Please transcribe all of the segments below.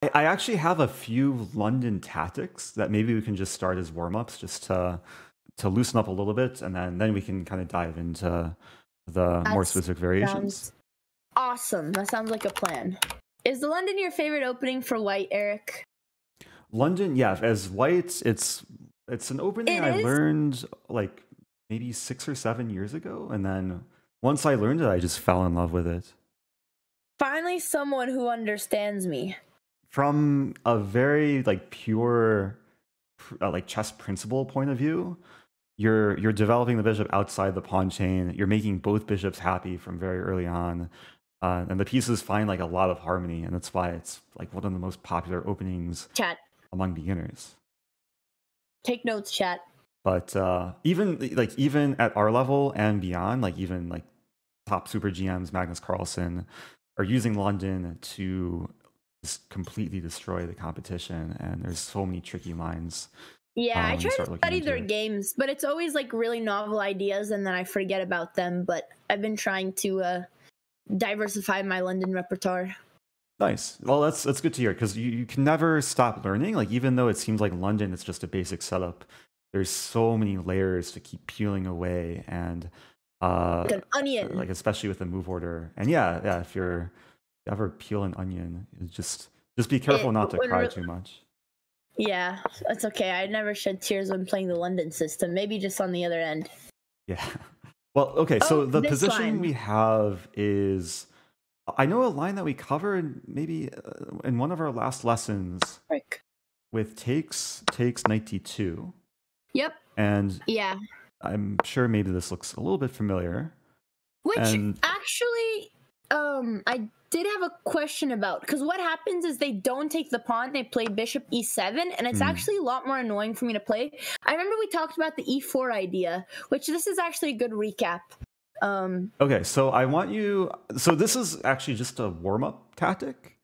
I actually have a few London tactics that maybe we can just start as warm-ups, just to loosen up a little bit, and then we can kind of dive into the more specific variations. Sounds awesome. That sounds like a plan. Is the London your favorite opening for white, Eric? London, yeah, as white, it's an opening I learned like maybe 6 or 7 years ago, and then once I learned it, I just fell in love with it. Finally, someone who understands me. From a very like pure like chess principle point of view, you're developing the bishop outside the pawn chain. You're making both bishops happy from very early on, and the pieces find like a lot of harmony, and that's why it's like one of the most popular openings among beginners. Take notes, chat. But even at our level and beyond, like even like top super GMs, Magnus, Carlsen, are using London to just completely destroy the competition, and there's so many tricky lines. Yeah, I try to study their games, but it's always like really novel ideas, and then I forget about them. But I've been trying to diversify my London repertoire. Nice. Well, that's good to hear, because you can never stop learning. Like, even though it seems like London is just a basic setup, there's so many layers to keep peeling away, and like an onion. Like especially with the move order. And yeah, if you ever peel an onion, just be careful not to cry too much. Yeah, that's okay. I never shed tears when playing the London system. Maybe just on the other end. Yeah. Well, okay. So the position we have is, I know a line that we covered maybe in one of our last lessons with takes knight d2. Yep. And yeah, I'm sure maybe this looks a little bit familiar. Which actually, I did have a question about, because what happens is they don't take the pawn, they play bishop e7, and it's actually a lot more annoying for me to play. I remember we talked about the e4 idea, which this is actually a good recap. Okay, so I want you, so this is actually just a warm-up tactic.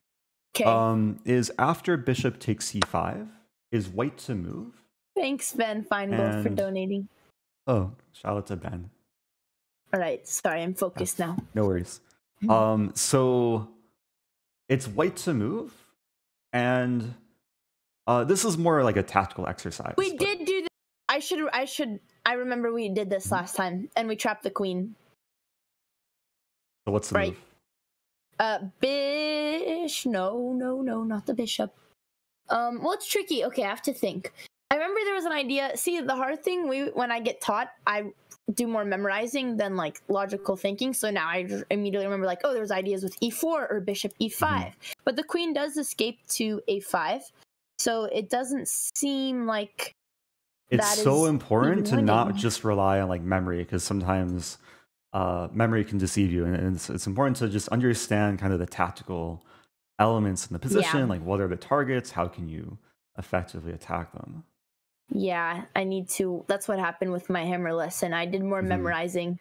Okay. Is after bishop takes c5, is white to move? Thanks, Ben Feingold, for donating. Oh, shout out to Ben. All right, sorry, I'm focused now. No worries. So it's white to move, and this is more like a tactical exercise. We did do this. I remember we did this last time, and we trapped the queen. So what's the move? No, not the bishop. Well, it's tricky. Okay, I have to think. I remember there was an idea. See, the hard thing, when I get taught, I do more memorizing than like logical thinking. So now I immediately remember like, oh, there's ideas with e4 or bishop e5. But the queen does escape to a5. So it doesn't seem like it's so important to not just rely on like memory, because sometimes memory can deceive you, and it's important to just understand kind of the tactical elements in the position, like what are the targets, how can you effectively attack them. Yeah, I need to. That's what happened with my hammer lesson. I did more memorizing.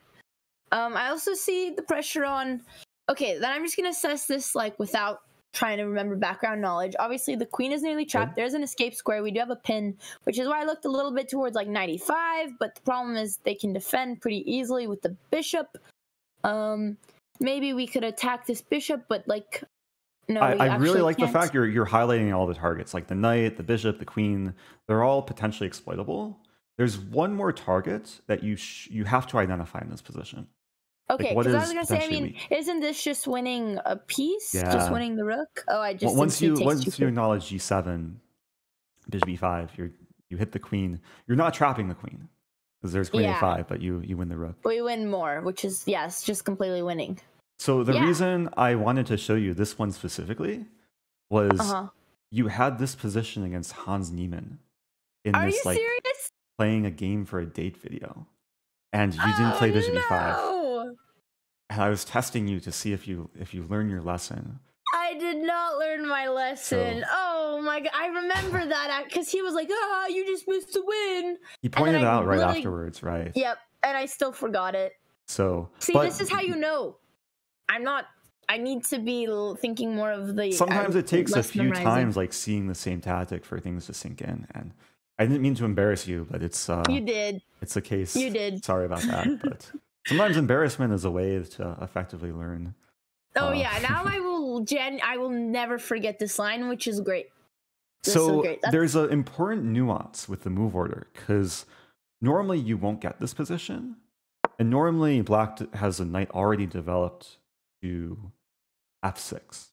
I also see the pressure on. Okay, then I'm just gonna assess this like without trying to remember background knowledge. Obviously, the queen is nearly trapped. There's an escape square. We do have a pin, which is why I looked a little bit towards like 95. But the problem is they can defend pretty easily with the bishop. Maybe we could attack this bishop, but like. No, I really like the fact you're highlighting all the targets, like the knight, the bishop, the queen. They're all potentially exploitable. There's one more target that you have to identify in this position. Okay, because I was gonna say, I mean, isn't this just winning a piece? Yeah. Just winning the rook? Oh, I just once you acknowledge g7, bishop e5, you hit the queen. You're not trapping the queen because there's queen a5, but you win the rook. We win more, which is it's just completely winning. So the reason I wanted to show you this one specifically was you had this position against Hans Niemann in this like playing a game for a date video, and you didn't play bishop e5. And I was testing you to see if you learn your lesson. I did not learn my lesson. Oh my god, I remember that because he was like, you just missed the win. He pointed it out right afterwards, right? Yep, and I still forgot it. So see, this is how you know. I need to be thinking more of the. Sometimes it takes a few times, like seeing the same tactic for things to sink in. And I didn't mean to embarrass you, but it's you did. It's a case. You did. Sorry about that, but sometimes embarrassment is a way to effectively learn. Oh yeah, now I will I will never forget this line, which is great. This is So great. there's an important nuance with the move order, because normally you won't get this position. And normally black has a knight already developed to f6.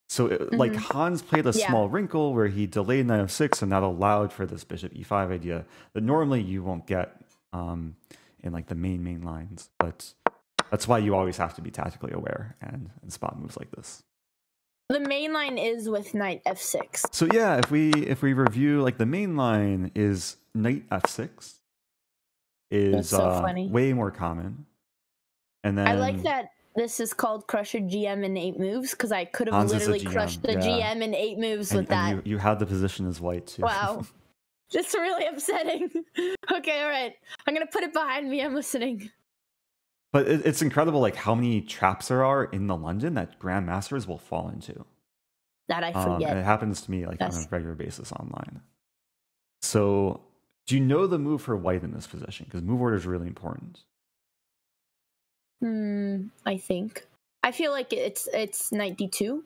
So like Hans played a small wrinkle where he delayed knight f6, and that allowed for this bishop e5 idea that normally you won't get in like the main lines. But that's why you always have to be tactically aware and spot moves like this. The main line is with knight f6. So yeah, if we review, like, the main line is knight f6 is so way more common. And then I like that this is called Crusher GM in 8 moves, because I could have Hans literally crushed the GM in 8 moves with that. You had the position as white too. Wow. That's really upsetting. Okay, all right. I'm going to put it behind me. I'm listening. But it's incredible, like, how many traps there are in the London that grandmasters will fall into. That I forget. And it happens to me, like, on a regular basis online. So, do you know the move for white in this position? Because move order is really important. I think. I feel like it's knight d2.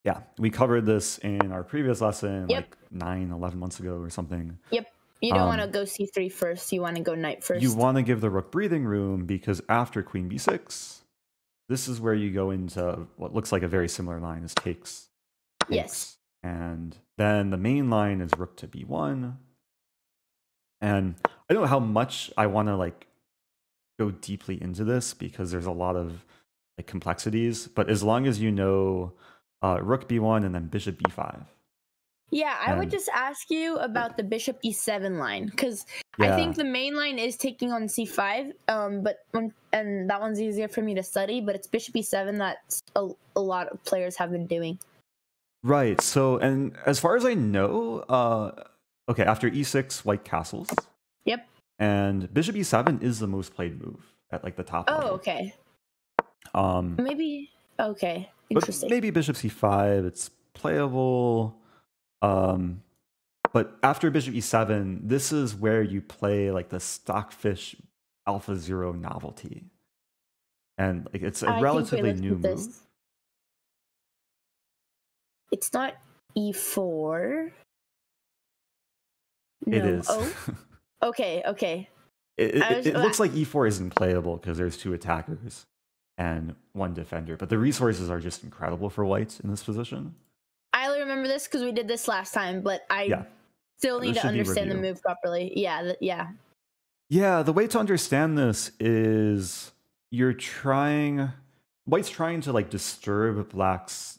Yeah, we covered this in our previous lesson, Yep. like 9-11 months ago or something. Yep. You don't want to go c3 first. You want to go knight first. You want to give the rook breathing room, because after queen b6, this is where you go into what looks like a very similar line as takes. Yes. And then the main line is rook to b1. And I don't know how much I want to, like, go deeply into this, because there's a lot of, like, complexities. But as long as you know rook b1 and then bishop b5. Yeah, I would just ask you about the bishop e7 line, because I think the main line is taking on c5, and that one's easier for me to study, but it's bishop e7 that a lot of players have been doing. Right, so, and as far as I know, okay, after e6, white castles. Yep. And bishop e7 is the most played move at, like, the top level. Okay. Maybe, okay, But interesting. maybe bishop c5, it's playable. But after bishop e7, this is where you play, like, the stockfish alpha 0 novelty. And, like, it's a relatively new move. It's not e4. No. It is. Oh, okay. It looks like e4 isn't playable because there's 2 attackers and 1 defender, but the resources are just incredible for whites in this position. I only remember this because we did this last time, but I still need to understand the move properly. Yeah. Yeah, the way to understand this is white's trying to, like, disturb black's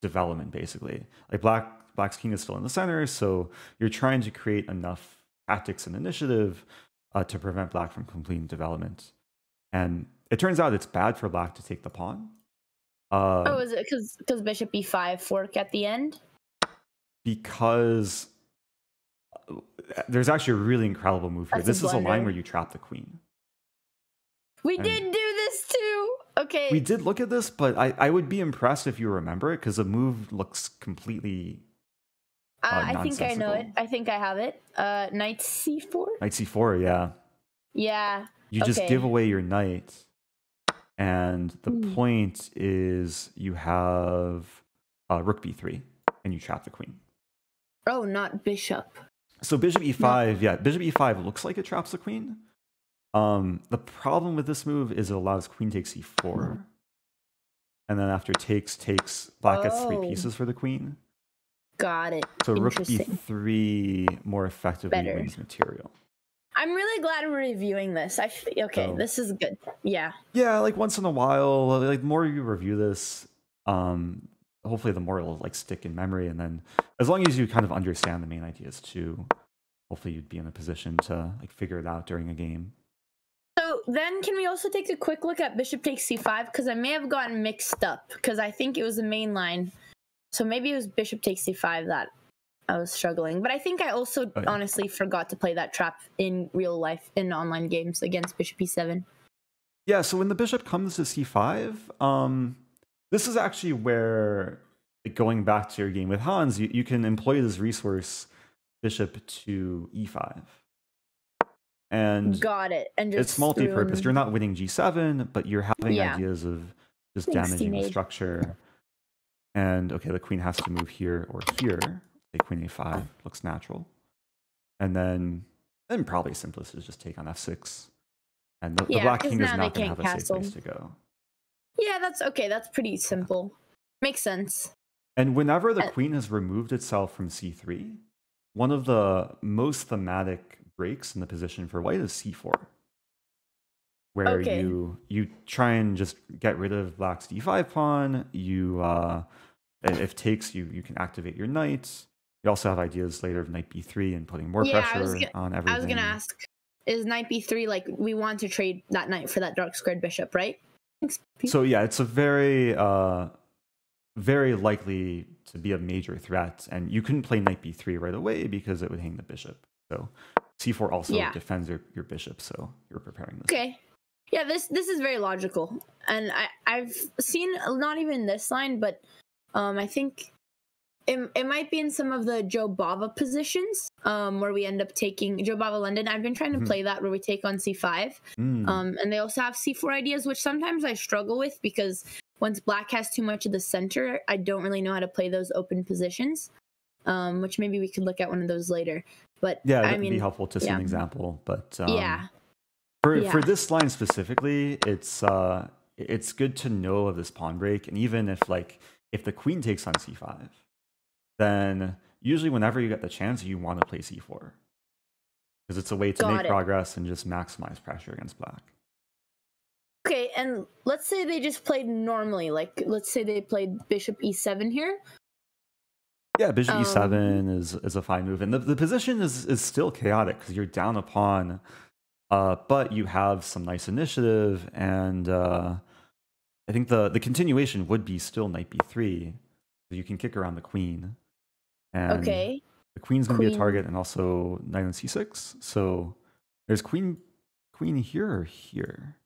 development, basically. Like, black's king is still in the center, so you're trying to create enough tactics and initiative to prevent black from completing development. And it turns out it's bad for black to take the pawn. Is it because bishop e5 fork at the end? Because there's actually a really incredible move here. This is a line where you trap the queen. We did do this too. Okay. We did look at this, but I would be impressed if you remember it, because the move looks completely I think I know it. I think I have it. Knight c4? Knight c4, yeah. Yeah. You just give away your knight. And the point is you have rook b3, and you trap the queen. Oh, not bishop. So bishop e5, bishop e5 looks like it traps the queen. The problem with this move is it allows queen takes e4. And then after takes, black gets 3 pieces for the queen. Got it. So rook b3 more effectively wins material. I'm really glad we're reviewing this. This is good. Yeah. Yeah, like, once in a while, like, the more you review this, hopefully the more it'll, like, stick in memory. And then as long as you kind of understand the main ideas too, hopefully you'd be in a position to, like, figure it out during a game. So then can we also take a quick look at bishop takes c5? Because I may have gotten mixed up, because I think it was the main line. So maybe it was bishop takes c5 that I was struggling. But I think I also honestly forgot to play that trap in real life, in online games, against bishop e7. Yeah, so when the bishop comes to c5, this is actually where, like, going back to your game with Hans, you can employ this resource, bishop to e5. And got it. And just it's multi-purpose. You're not winning g7, but you're having ideas of just damaging the structure. And okay, the queen has to move here or here. Take queen a5, looks natural. And then probably simplest is just take on f6. And the black king is not going to have a safe place to go. Yeah, that's okay. That's pretty simple. Makes sense. And whenever the queen has removed itself from c3, one of the most thematic breaks in the position for white is c4. Where you try and just get rid of black's d5 pawn. You if takes, you can activate your knight. You also have ideas later of knight b3 and putting more pressure on everything. I was gonna ask, is knight b3 like we want to trade that knight for that dark squared bishop, right? So yeah, it's a very very likely to be a major threat, and you couldn't play knight b3 right away because it would hang the bishop. So c4 also defends your bishop, so you're preparing this. Okay. Yeah, this is very logical, and I've seen not even this line, but I think it might be in some of the Jobava positions where we end up taking Jobava London. I've been trying to play that where we take on c5, and they also have c4 ideas, which sometimes I struggle with because once black has too much of the center, I don't really know how to play those open positions. Which maybe we could look at one of those later. But yeah, that'd be helpful to see an example. But For this line specifically, it's good to know of this pawn break, and even if the queen takes on c5, then usually whenever you get the chance, you want to play c4 because it's a way to make progress and just maximize pressure against black. Okay, and let's say they just played normally, like let's say they played bishop e7 here. Yeah, bishop e7 is a fine move, and the position is still chaotic because you're down a pawn. But you have some nice initiative, and I think the continuation would be still knight b3. So you can kick around the queen. And the queen's going to be a target, and also knight on c6. So there's queen here or here.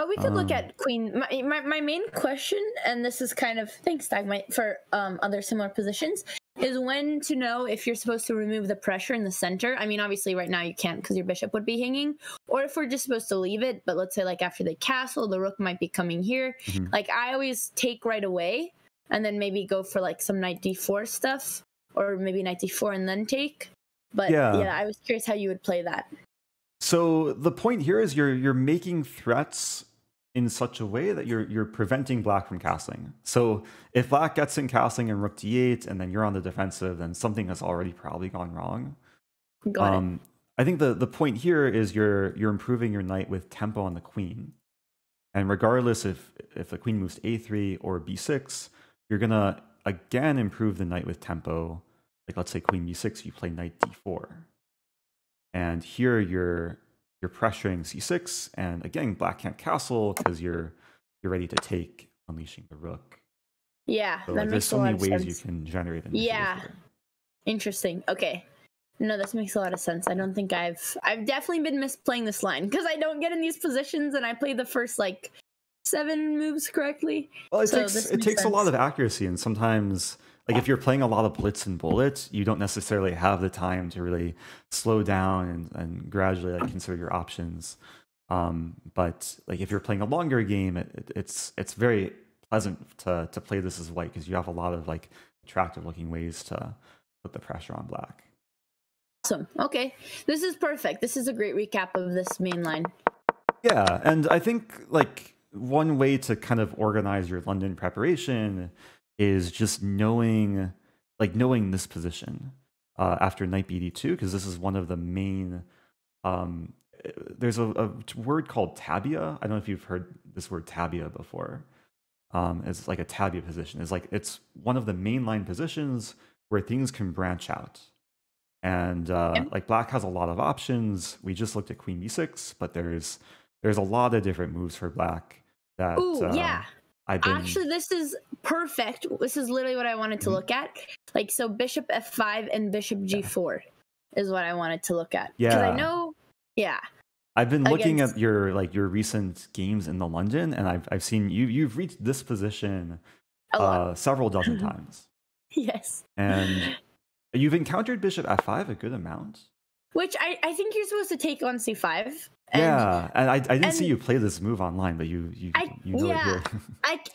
We could look at queen. My main question, and this is kind of, thanks Dagmite, for other similar positions, is when to know if you're supposed to remove the pressure in the center. I mean, obviously right now you can't because your bishop would be hanging, or if we're just supposed to leave it, but let's say like after they castle, the rook might be coming here. Like I always take right away and then maybe go for like some knight d4 stuff, or maybe knight d4 and then take. But yeah, I was curious how you would play that. So the point here is you're making threats in such a way that you're preventing black from castling. So if black gets in castling and rook d8, and then you're on the defensive, then something has already probably gone wrong. Got it. I think the point here is you're improving your knight with tempo on the queen, and regardless if the queen moves to a3 or b6, you're gonna again improve the knight with tempo. Like let's say queen b6, you play knight d4, and here you're pressuring c6, and again, black can't castle because you're ready to take, unleashing the rook. Yeah, so that there's so many ways you sense. can generate initiative here. Interesting. Okay, no, this makes a lot of sense. I don't think I've definitely been misplaying this line because I don't get in these positions and I play the first like 7 moves correctly. Well, it takes a lot of accuracy, and sometimes, like if you're playing a lot of blitz and bullets, you don't necessarily have the time to really slow down and gradually consider your options. But like if you're playing a longer game, it's very pleasant to play this as white because you have a lot of like attractive looking ways to put the pressure on black. Awesome. Okay, this is perfect. This is a great recap of this main line. Yeah, and I think like one way to kind of organize your London preparation is just knowing this position after knight bd2, because this is one of the main there's a word called TABIA. I don't know if you've heard this word TABIA before. It's like a TABIA position. It's one of the mainline positions where things can branch out. And like black has a lot of options. We just looked at queen b6, but there's a lot of different moves for black that actually, this is perfect. This is literally what I wanted to look at. Like, so bishop f5 and bishop g4 is what I wanted to look at. Because I know, I've been looking at your recent games in the London, and I've seen you've reached this position several dozen times. Yes. And you've encountered bishop f5 a good amount. Which I think you're supposed to take on c5. Yeah, and I didn't see and you play this move online, but you know it yeah, here.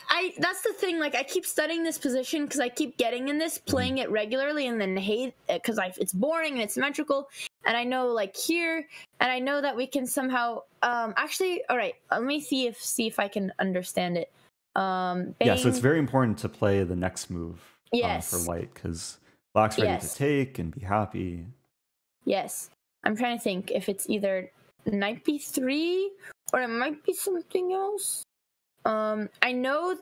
I that's the thing. Like I keep studying this position because I keep getting in this, playing it regularly, and then hate it because it's boring and it's symmetrical. And I know like here, and I know that we can somehow actually. All right, let me see if I can understand it. Yeah, so it's Bang. very important to play the next move for Yes. white because black's ready to Yes. take and be happy. Yes. I'm trying to think if it's either knight b3 or it might be something else. I know.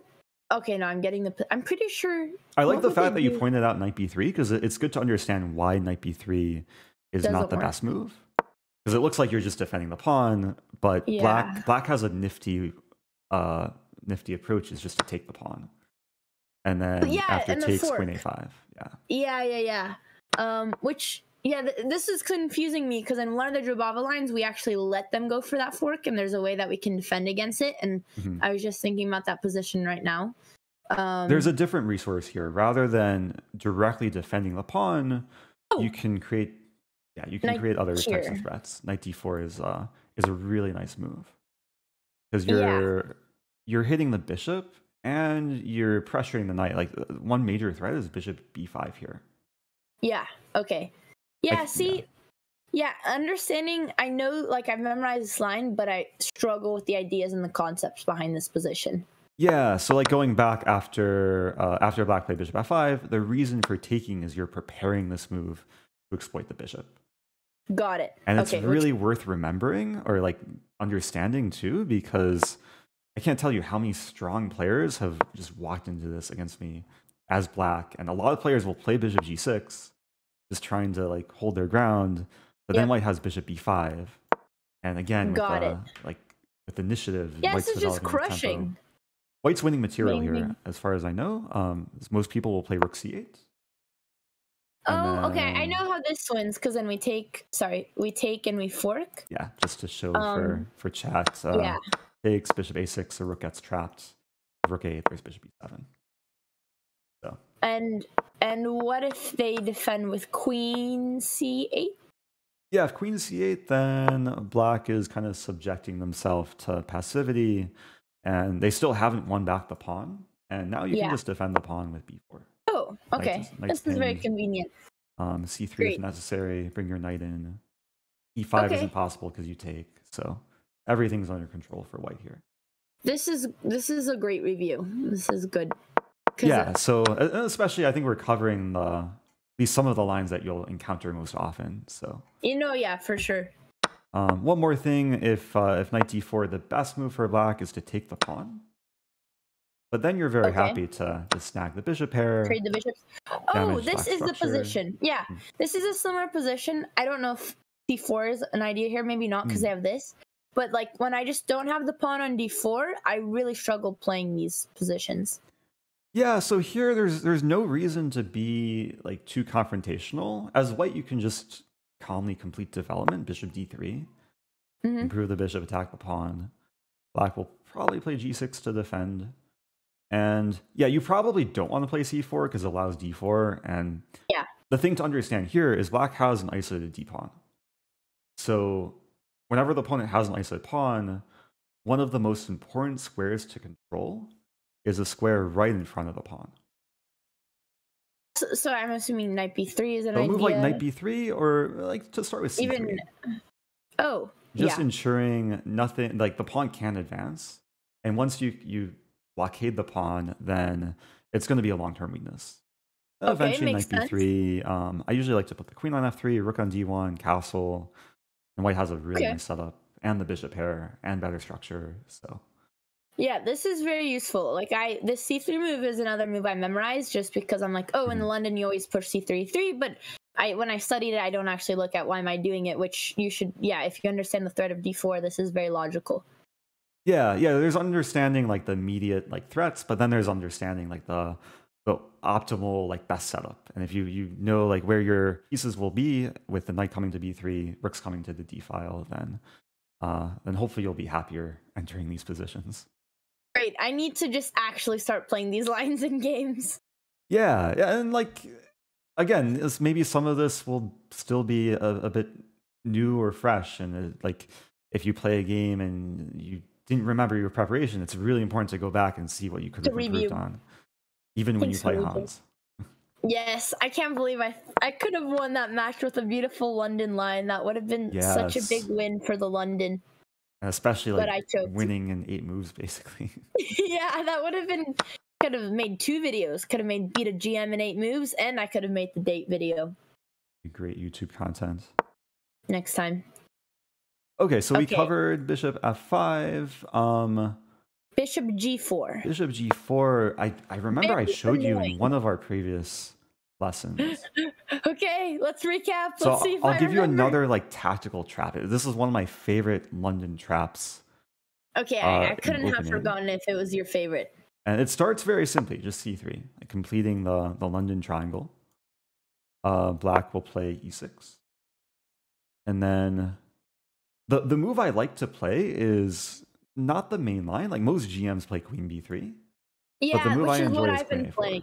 Okay, no, I'm getting the. I'm pretty sure. I like What the would they fact that you do? pointed out knight b3 because it's good to understand why knight b3 is not Doesn't the work. best move. Because it looks like you're just defending the pawn, but Yeah. black has a nifty approach is just to take the pawn, and then Yeah, after and the takes fork. queen a5. Yeah. Yeah. Which this is confusing me because in one of the Jobava lines we actually let them go for that fork, and there's a way that we can defend against it. And I was just thinking about that position right now. There's a different resource here. Rather than directly defending the pawn, you can create create other types of threats. Knight d4 is a really nice move because you're hitting the bishop and you're pressuring the knight. Like one major threat is bishop b5 here. Yeah. Okay. Yeah. Yeah, understanding. I know, like I've memorized this line, but I struggle with the ideas and the concepts behind this position. Yeah, so like going back after black played bishop f5, the reason for taking is you're preparing this move to exploit the bishop. Got it. And it's really worth remembering or like understanding too, because I can't tell you how many strong players have just walked into this against me as black, and a lot of players will play bishop g6, just trying to like hold their ground, but then white has bishop b5, and again with initiative, this is just crushing. Tempo. White's winning material here, as far as I know. Most people will play rook c8. Oh, okay. I know how this wins because then we take and we fork. Yeah, just to show for chat. Takes bishop a6, so rook gets trapped. Rook a8, there's bishop e7. So. And what if they defend with queen c8? Yeah, if queen c8, then black is kind of subjecting themselves to passivity, and they still haven't won back the pawn. And now you can just defend the pawn with b4. Oh, okay. This is very convenient. C3 if necessary. Bring your knight in. E5 isn't possible because you take. So everything's under control for white here. This is a great review. This is good. Yeah. So especially, I think we're covering at least some of the lines that you'll encounter most often. So yeah, for sure. One more thing: if knight d4, the best move for black is to take the pawn. But then you're very happy to snag the bishop pair. Trade the bishops. Oh, this is the position. Yeah, this is a similar position. I don't know if d4 is an idea here. Maybe not because they have this. But like when I just don't have the pawn on d4, I really struggle playing these positions. Yeah, so here there's no reason to be like too confrontational. As white, you can just calmly complete development. Bishop d3, improve the bishop, attack the pawn. Black will probably play g6 to defend. And yeah, you probably don't want to play c4 because it allows d4. And the thing to understand here is black has an isolated d-pawn. So whenever the opponent has an isolated pawn, one of the most important squares to control is a square right in front of the pawn. So I'm assuming knight b3 is an idea. A move like knight b3, or like to start with c3. Just ensuring nothing, like the pawn can't advance. And once you blockade the pawn, then it's going to be a long-term weakness. Eventually, knight b3. I usually like to put the queen on f3, rook on d1, castle, and white has a really nice setup, and the bishop pair, and better structure. So yeah, this is very useful. Like this c3 move is another move I memorized just because I'm like, in London you always push c3, but when I studied it, I don't actually look at why am I doing it, which you should. Yeah, if you understand the threat of d4, this is very logical. Yeah, there's understanding like the immediate like threats, but then there's understanding like the optimal like best setup. And if you know like where your pieces will be with the knight coming to b3, rooks coming to the d file, then hopefully you'll be happier entering these positions. Great. I need to just actually start playing these lines in games. Yeah, and like again, maybe some of this will still be a bit new or fresh, and like if you play a game and you didn't remember your preparation, it's really important to go back and see what you could have improved on, even when you play Hans. Yes, I can't believe I could have won that match with a beautiful London line. That would have been such a big win for the London. And especially like winning in 8 moves, basically. Yeah, that would have been. Could have made 2 videos. Could have made beat a GM in 8 moves, and I could have made the date video. Great YouTube content. Next time. Okay, so we covered bishop f5. Bishop g4. Bishop g4. I remember I showed you in one of our previous lessons. Okay, let's recap. Let's see if I'll give you another like tactical trap. This is one of my favorite London traps. Okay, I couldn't have forgotten if it was your favorite. And it starts very simply, just c3, like completing the London triangle. Black will play e6. And then the move I like to play is not the main line. Like most GMs play queen b3. Yeah, but the move which I is enjoy what is I've been playing.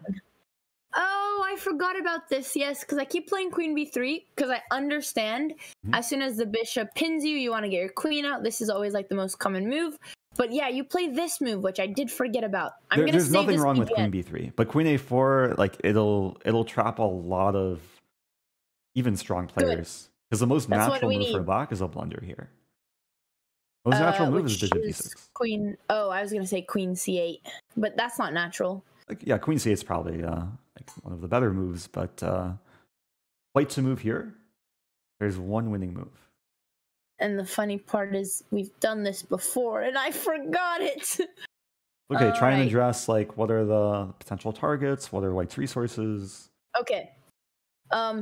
Oh, I forgot about this. Yes, because I keep playing queen b3 because I understand as soon as the bishop pins you, you want to get your queen out. This is always like the most common move. But yeah, you play this move, which I did forget about. There's nothing wrong with queen b3, but queen a4, like it'll trap a lot of even strong players. Because the most natural move for black is a blunder here. Most natural move is bishop d6. Queen. Oh, I was gonna say queen c8, but that's not natural. Like, yeah, queen c8 is probably like one of the better moves, but white to move here. There's one winning move. And the funny part is we've done this before and I forgot it. Okay, try and address like what are the potential targets, what are white's resources. Okay.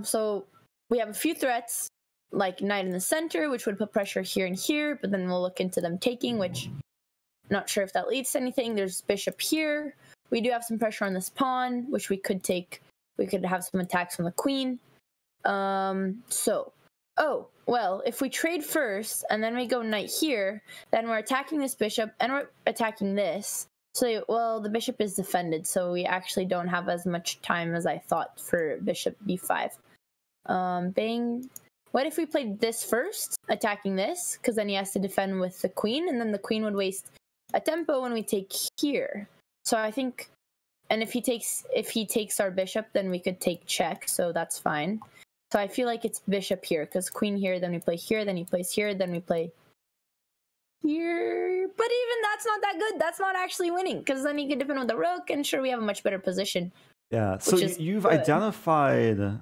So we have a few threats, like knight in the center, which would put pressure here and here, but then we'll look into them taking, which I'm not sure if that leads to anything. There's bishop here. We do have some pressure on this pawn, which we could take. We could have some attacks from the queen. Well, if we trade first and then we go knight here, then we're attacking this bishop and we're attacking this. So, well, the bishop is defended, so we actually don't have as much time as I thought for bishop b5. Bang. What if we played this first, attacking this? Because then he has to defend with the queen, and then the queen would waste a tempo when we take here. So I think, and if he takes our bishop, then we could take check, so that's fine. So I feel like it's bishop here, because queen here, then we play here, then he plays here, then we play here. But even that's not that good. That's not actually winning, because then he can defend with the rook, and sure, we have a much better position. Yeah, so you've identified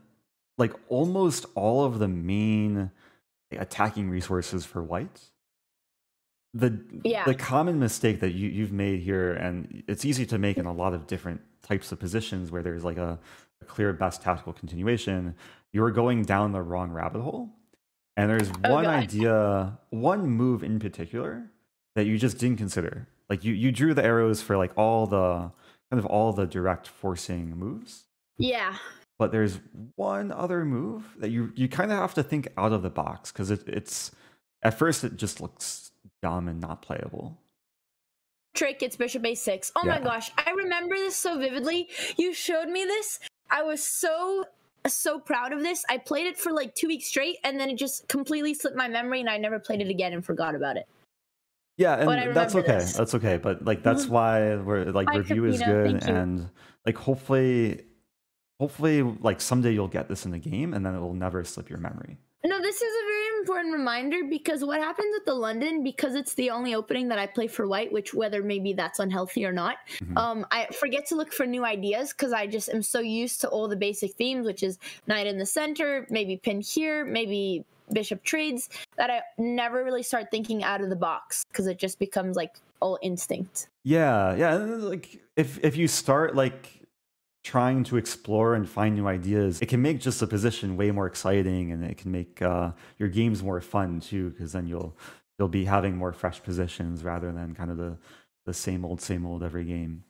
like almost all of the main attacking resources for white. The common mistake that you've made here, and it's easy to make in a lot of different types of positions where there's like a clear best tactical continuation, you're going down the wrong rabbit hole. And there's one move in particular that you just didn't consider. Like you drew the arrows for like all the direct forcing moves. Yeah. But there's one other move that you kind of have to think out of the box, because it's at first it just looks dumb and not playable. Trick, it's bishop a6. Oh my gosh, I remember this so vividly. You showed me this. I was so proud of this. I played it for like 2 weeks straight, and then it just completely slipped my memory, and I never played it again and forgot about it. Yeah, and that's okay. That's okay. But like that's why we're like review is good, and like hopefully like someday you'll get this in the game, and then it will never slip your memory. No, this is a very important reminder, because what happens with the London, because it's the only opening that I play for white, which whether maybe that's unhealthy or not, I forget to look for new ideas, because I just am so used to all the basic themes, which is knight in the center, maybe pin here, maybe bishop trades, that I never really start thinking out of the box, because it just becomes like all instinct. Yeah, like if you start like trying to explore and find new ideas, it can make just the position way more exciting, and it can make your games more fun too, because then you'll be having more fresh positions rather than kind of the same old every game.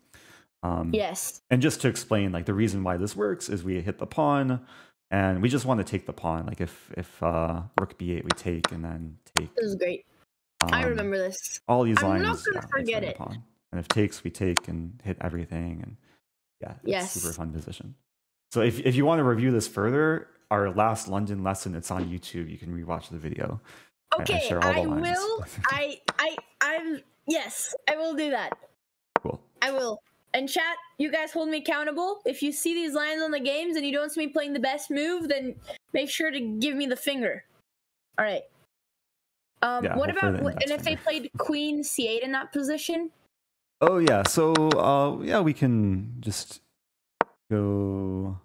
Yes. And just to explain, like the reason why this works is we hit the pawn, and we just want to take the pawn. Like if rook b8, we take and then take. This is great. I remember this. All these lines. I'm not gonna forget it. Pawn. And if takes, we take and hit everything, and it's a super fun position. So if you want to review this further, our last London lesson, it's on YouTube. You can rewatch the video. I Okay, share all the I lines. will. I'm yes, I will do that. Cool. I will. And chat, you guys hold me accountable. If you see these lines on the games and you don't see me playing the best move, then make sure to give me the finger. All right. Yeah, What hopefully about the index and if they finger. played Queen C8 in that position? Oh yeah, so yeah, we can just go.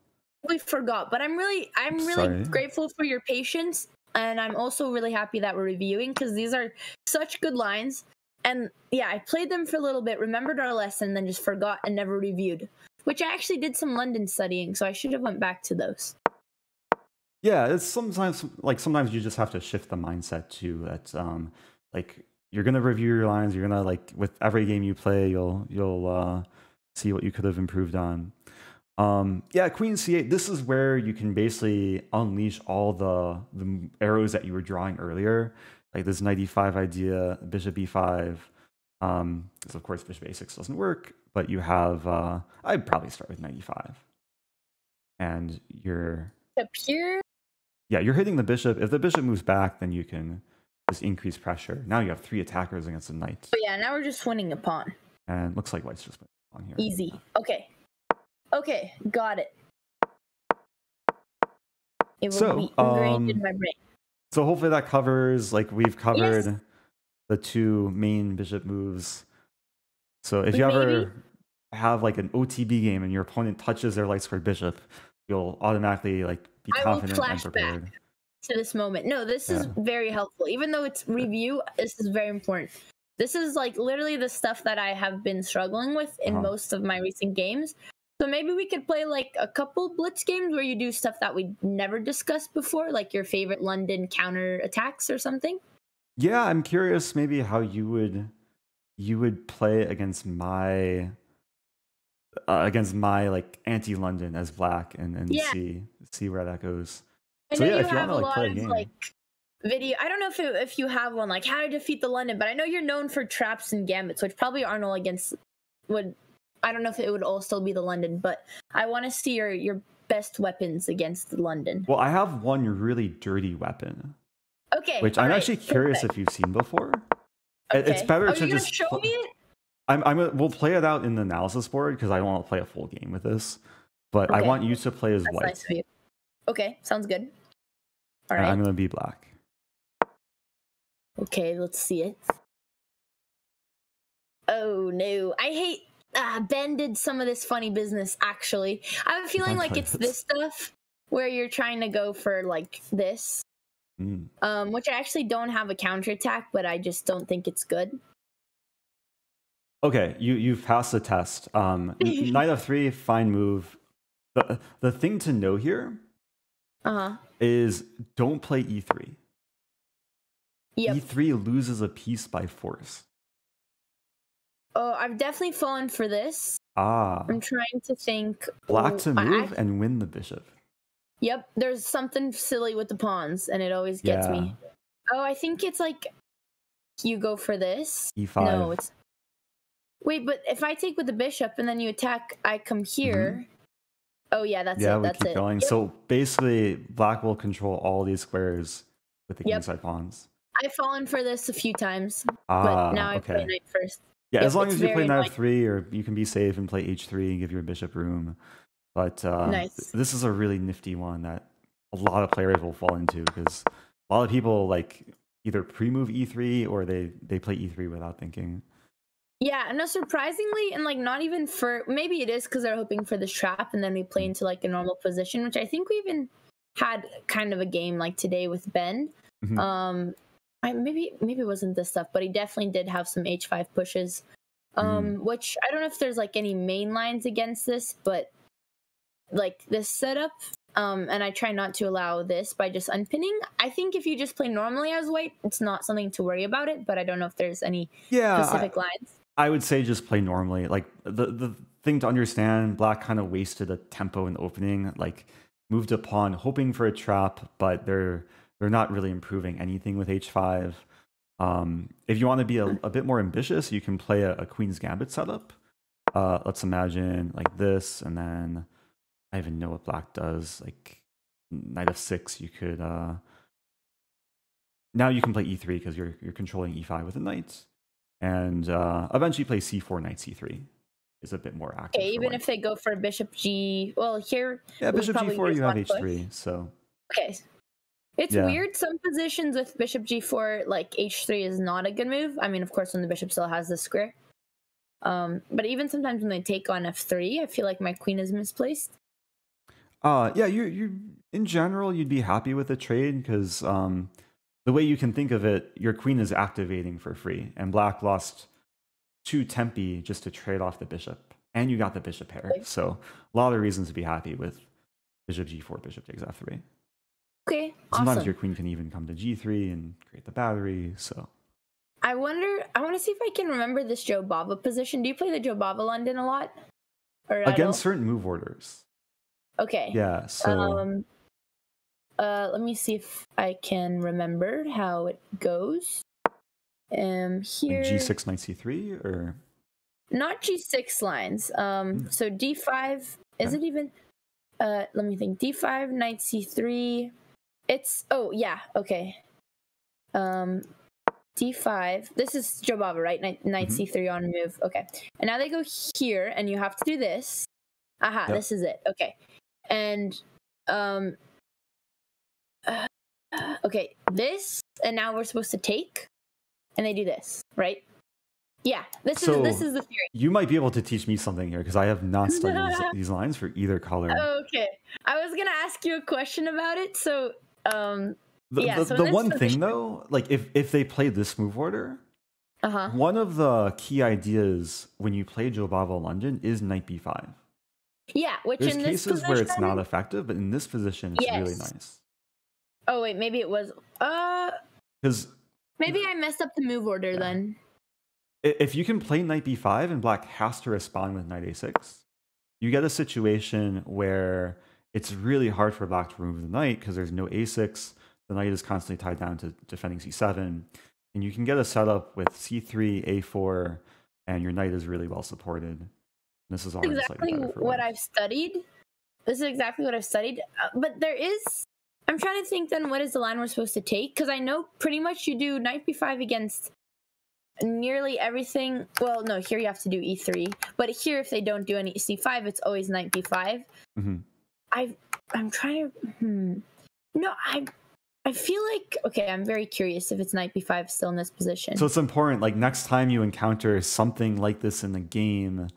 We forgot, but I'm really Sorry. grateful for your patience, and I'm also really happy that we're reviewing because these are such good lines. And yeah, I played them for a little bit, remembered our lesson, then just forgot and never reviewed. Which I actually did some London studying, so I should have went back to those. Yeah, it's sometimes sometimes you just have to shift the mindset too. That like you're gonna review your lines. You're gonna like with every game you play, you'll see what you could have improved on. Yeah, Queen C8. This is where you can basically unleash all the arrows that you were drawing earlier, like this knight e5 idea, bishop e5. Because of course bishop a6 doesn't work, but you have. I'd probably start with knight e5, and you're. Up here. Yeah, you're hitting the bishop. If the bishop moves back, then you can just increase pressure. Now you have 3 attackers against a knight. Oh yeah, now we're just winning a pawn. And looks like white's just winning a pawn here. Easy. Okay. Okay, got it. It will be ingrained in my brain. So hopefully that covers, like we've covered Yes. the 2 main bishop moves. So if you ever have like an OTB game and your opponent touches their light squared bishop, you'll automatically like be confident and prepared. Back to this moment. No, this is very helpful. Even though it's review, this is very important. This is like literally the stuff that I have been struggling with in most of my recent games. So maybe we could play like a couple blitz games where you do stuff that we never discussed before, like your favorite London counter attacks or something. Yeah, I'm curious maybe how you would play against my like anti-London as black and see where that goes. So yeah, if you want to like play a game, like video. I don't know if you have one like how to defeat the London, but I know you're known for traps and gambits, which probably aren't all against would. I don't know if it would all still be the London, but I want to see your best weapons against the London. Well, I have one really dirty weapon. Okay. Which I'm actually curious if you've seen before. Okay. It's better to just show me it. We'll play it out in the analysis board because I don't want to play a full game with this. But I want you to play as white. Nice of you. Okay, sounds good. All right. I'm gonna be black. Okay, let's see it. Oh no, I hate. Ben did some of this funny business. Actually, I have a feeling like it's this stuff where you're trying to go for like this, which I actually don't have a counterattack, but I just don't think it's good. Okay, you've passed the test. Knight f3, fine move. The thing to know here is don't play e3. Yep. e3 loses a piece by force. Oh, I've definitely fallen for this. I'm trying to think. Black to move and win the bishop. Yep, there's something silly with the pawns, and it always gets me. Oh, I think it's like you go for this. e5. No, it's. Wait, but if I take with the bishop and then you attack, I come here. Oh yeah, that's it. Yeah, we keep going. Yep. So basically, black will control all these squares with the kingside pawns. I've fallen for this a few times, but now I play knight first. Yeah, as long as you play knight f3, or you can be safe and play h3 and give your bishop room. But this is a really nifty one that a lot of players will fall into because a lot of people like either pre-move e3 or they play e3 without thinking. Yeah, no, surprisingly, and like not even for maybe it is because they're hoping for this trap, and then we play into like a normal position, which I think we even had kind of a game like today with Ben. Maybe it wasn't this stuff, but he definitely did have some h5 pushes, which I don't know if there's like any main lines against this, but like this setup, and I try not to allow this by just unpinning. I think if you just play normally as white, it's not something to worry about it, but I don't know if there's any specific lines. I would say just play normally. Like the thing to understand, black kind of wasted a tempo in the opening, like moved a pawn hoping for a trap, but they're not really improving anything with h5. If you want to be a bit more ambitious, you can play a queen's gambit setup. Let's imagine like this, and then I even know what black does. Like knight f6, you could now you can play e3 because you're controlling e5 with a knight, and eventually play c4 knight c3 is a bit more active. Okay, even if they go for bishop g, well here. Yeah, bishop g4 you have h3, so. Okay. It's weird. Some positions with bishop g4, like h3 is not a good move. I mean, of course, when the bishop still has the square. But even sometimes when they take on f3, I feel like my queen is misplaced. Yeah, you in general you'd be happy with the trade because the way you can think of it, your queen is activating for free, and black lost 2 tempi just to trade off the bishop, and you got the bishop pair. Okay. So a lot of reasons to be happy with bishop g4, bishop takes f3. Okay, sometimes awesome. Your queen can even come to g3 and create the battery. So I want to see if I can remember this Jobava position. Do you play the Jobava London a lot? Or against certain move orders. Okay. Yeah. So let me see if I can remember how it goes. Here. G6 knight c3 or not G6 lines. So D5 is it even? Let me think. D5 knight c3. It's okay. D5. This is Jobava, right? Knight c3 on move. Okay. And now they go here, and you have to do this. Aha, yep. This is it. Okay. And okay, this, and now we're supposed to take, and they do this, right? Yeah, this is the theory. You might be able to teach me something here because I have not studied these lines for either color. Okay, I was gonna ask you a question about it. So, the one thing though, like if they play this move order, one of the key ideas when you play Jobava London is knight b5. Yeah, which there's in cases this position, where it's not effective, but in this position, it's really nice. Oh wait, maybe it was. Because maybe I messed up the move order then. If you can play knight b5 and black has to respond with knight a6, you get a situation where it's really hard for black to remove the knight because there's no a6. The knight is constantly tied down to defending c7, and you can get a setup with c3, a4, and your knight is really well supported. This is already exactly what I've studied. This is exactly what I've studied. But there is. I'm trying to think then what is the line we're supposed to take? Because I know pretty much you do knight b5 against nearly everything. Well, no, here you have to do e3. But here, if they don't do any c5, it's always knight b5. I'm trying to. No, I feel like, okay, I'm very curious if it's knight b5 still in this position. So it's important, like next time you encounter something like this in the game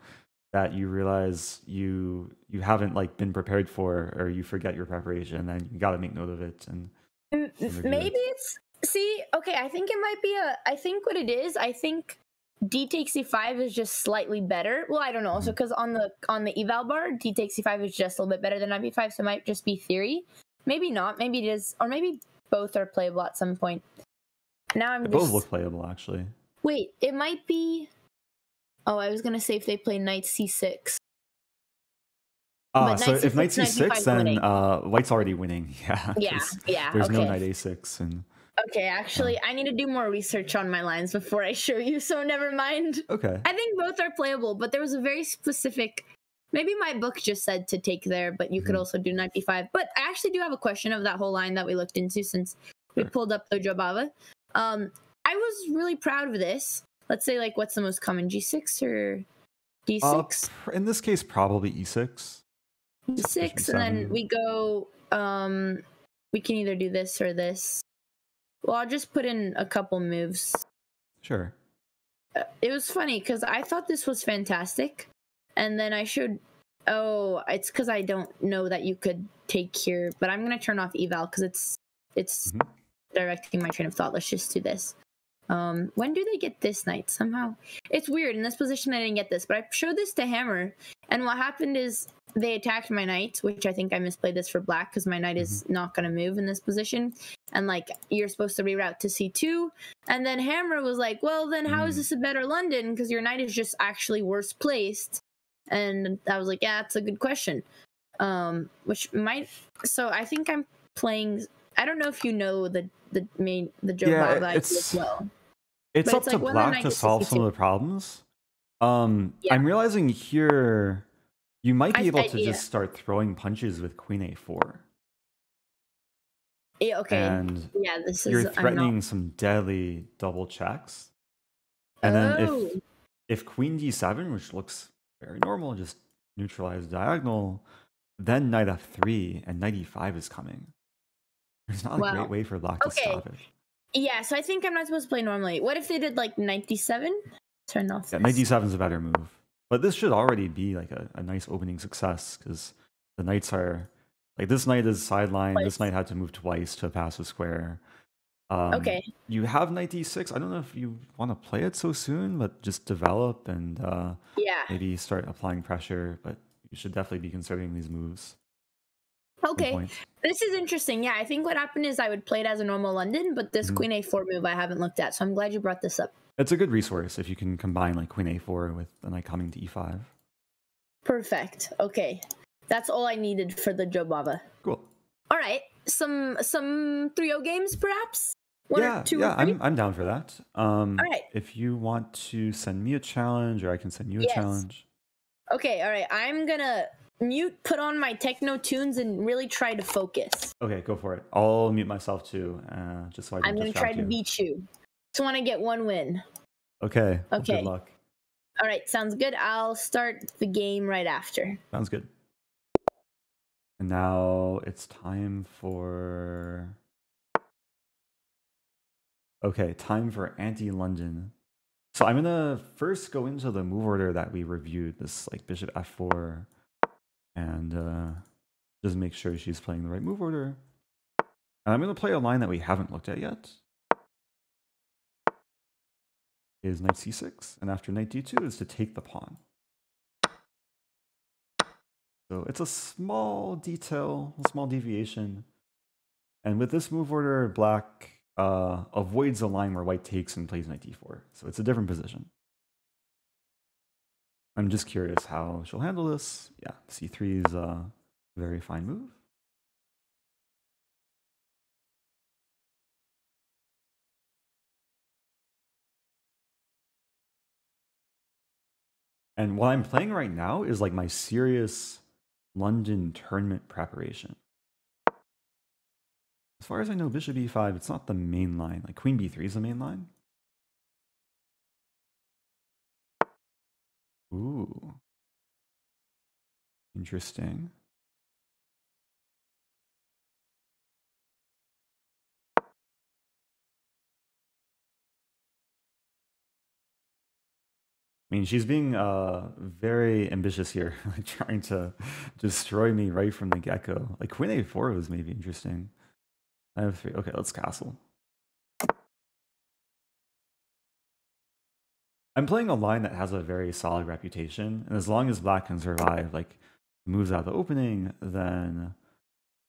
that you realize you haven't like been prepared for, or you forget your preparation, then you got to make note of it. And maybe it's okay, I think it might be I think what it is, I think d takes c5 is just slightly better. Well, I don't know, also because on the eval bar, d takes c5 is just a little bit better than knight b5, so it might just be theory. Maybe not, maybe it is, or maybe both are playable at some point. Now both look playable, actually. Wait, it might be. Oh, I was gonna say if they play knight c6. So if knight c6, then white's already winning. Yeah. There's no knight a6 and. Okay, actually, I need to do more research on my lines before I show you, so never mind. Okay. I think both are playable, but there was a very specific. Maybe my book just said to take there, but you could also do knight b5. But I actually do have a question of that whole line that we looked into since we pulled up the Jobava. I was really proud of this. Let's say, like, what's the most common, G6 or D6? In this case, probably E6. E6, and then we go, we can either do this or this. Well, I'll just put in a couple moves. Sure. It was funny, because I thought this was fantastic. And then I showed, it's because I don't know that you could take here. But I'm going to turn off eval, because it's directing my train of thought. Let's just do this. When do they get this knight? Somehow it's weird. In this position I didn't get this, but I showed this to Hammer, and what happened is they attacked my knight, which I think I misplayed this for black because my knight is not going to move in this position, and like you're supposed to reroute to c2, and then Hammer was like, well then how is this a better London, because your knight is just actually worse placed. And I was like, yeah, that's a good question. Which might, so I think I'm playing, I don't know if you know the Jobava idea as well. It's up to black to solve some of the problems. I'm realizing here you might be able to just start throwing punches with queen a4. Yeah, okay. And Yeah, this you're is I'm not. threatening some deadly double checks. And then Oh, if queen d7, which looks very normal, just neutralize diagonal, then knight f3 and knight e5 is coming. There's not a great wow. way for black to Okay. stop it. Yeah, so I think I'm not supposed to play normally. What if they did like 97? Turn off Yeah, knight this. d7 is a better move. But this should already be like a nice opening success because the knights are like this knight is sidelined. This knight had to move twice to a passive square. Okay. You have knight d6. I don't know if you want to play it so soon, but just develop and Yeah. maybe start applying pressure. But you should definitely be considering these moves. Okay. This is interesting. Yeah, I think what happened is I would play it as a normal London, but this queen a4 move I haven't looked at. So I'm glad you brought this up. It's a good resource if you can combine like queen a4 with the knight coming to e5. Perfect. Okay. That's all I needed for the Jobava. Cool. All right. Some 3-0 games perhaps? One yeah, or two yeah, or three? I'm down for that. All right. If you want to send me a challenge or I can send you a challenge. Okay, all right. I'm going to mute, put on my techno tunes and really try to focus. Okay, go for it. I'll mute myself too, just so I don't I'm going to try to beat you. Just want to get one win. Okay. Okay. Good luck. All right, sounds good. I'll start the game right after. Sounds good. And now it's time for... Okay, time for anti-London. So I'm gonna first go into the move order that we reviewed, this like bishop f4, and just make sure she's playing the right move order. And I'm gonna play a line that we haven't looked at yet. Is knight c6, and after knight d2 is to take the pawn. So it's a small detail, a small deviation. And with this move order, black avoids a line where white takes and plays knight d4. So it's a different position. I'm just curious how she'll handle this. Yeah, c3 is a very fine move. And what I'm playing right now is like my serious London tournament preparation. As far as I know, bishop e5, it's not the main line. Like queen b3 is the main line. Ooh. Interesting. I mean, she's being very ambitious here, like trying to destroy me right from the get-go. Like queen a4 was maybe interesting. I have 3. Okay, let's castle. I'm playing a line that has a very solid reputation, and as long as black can survive, like moves out of the opening, then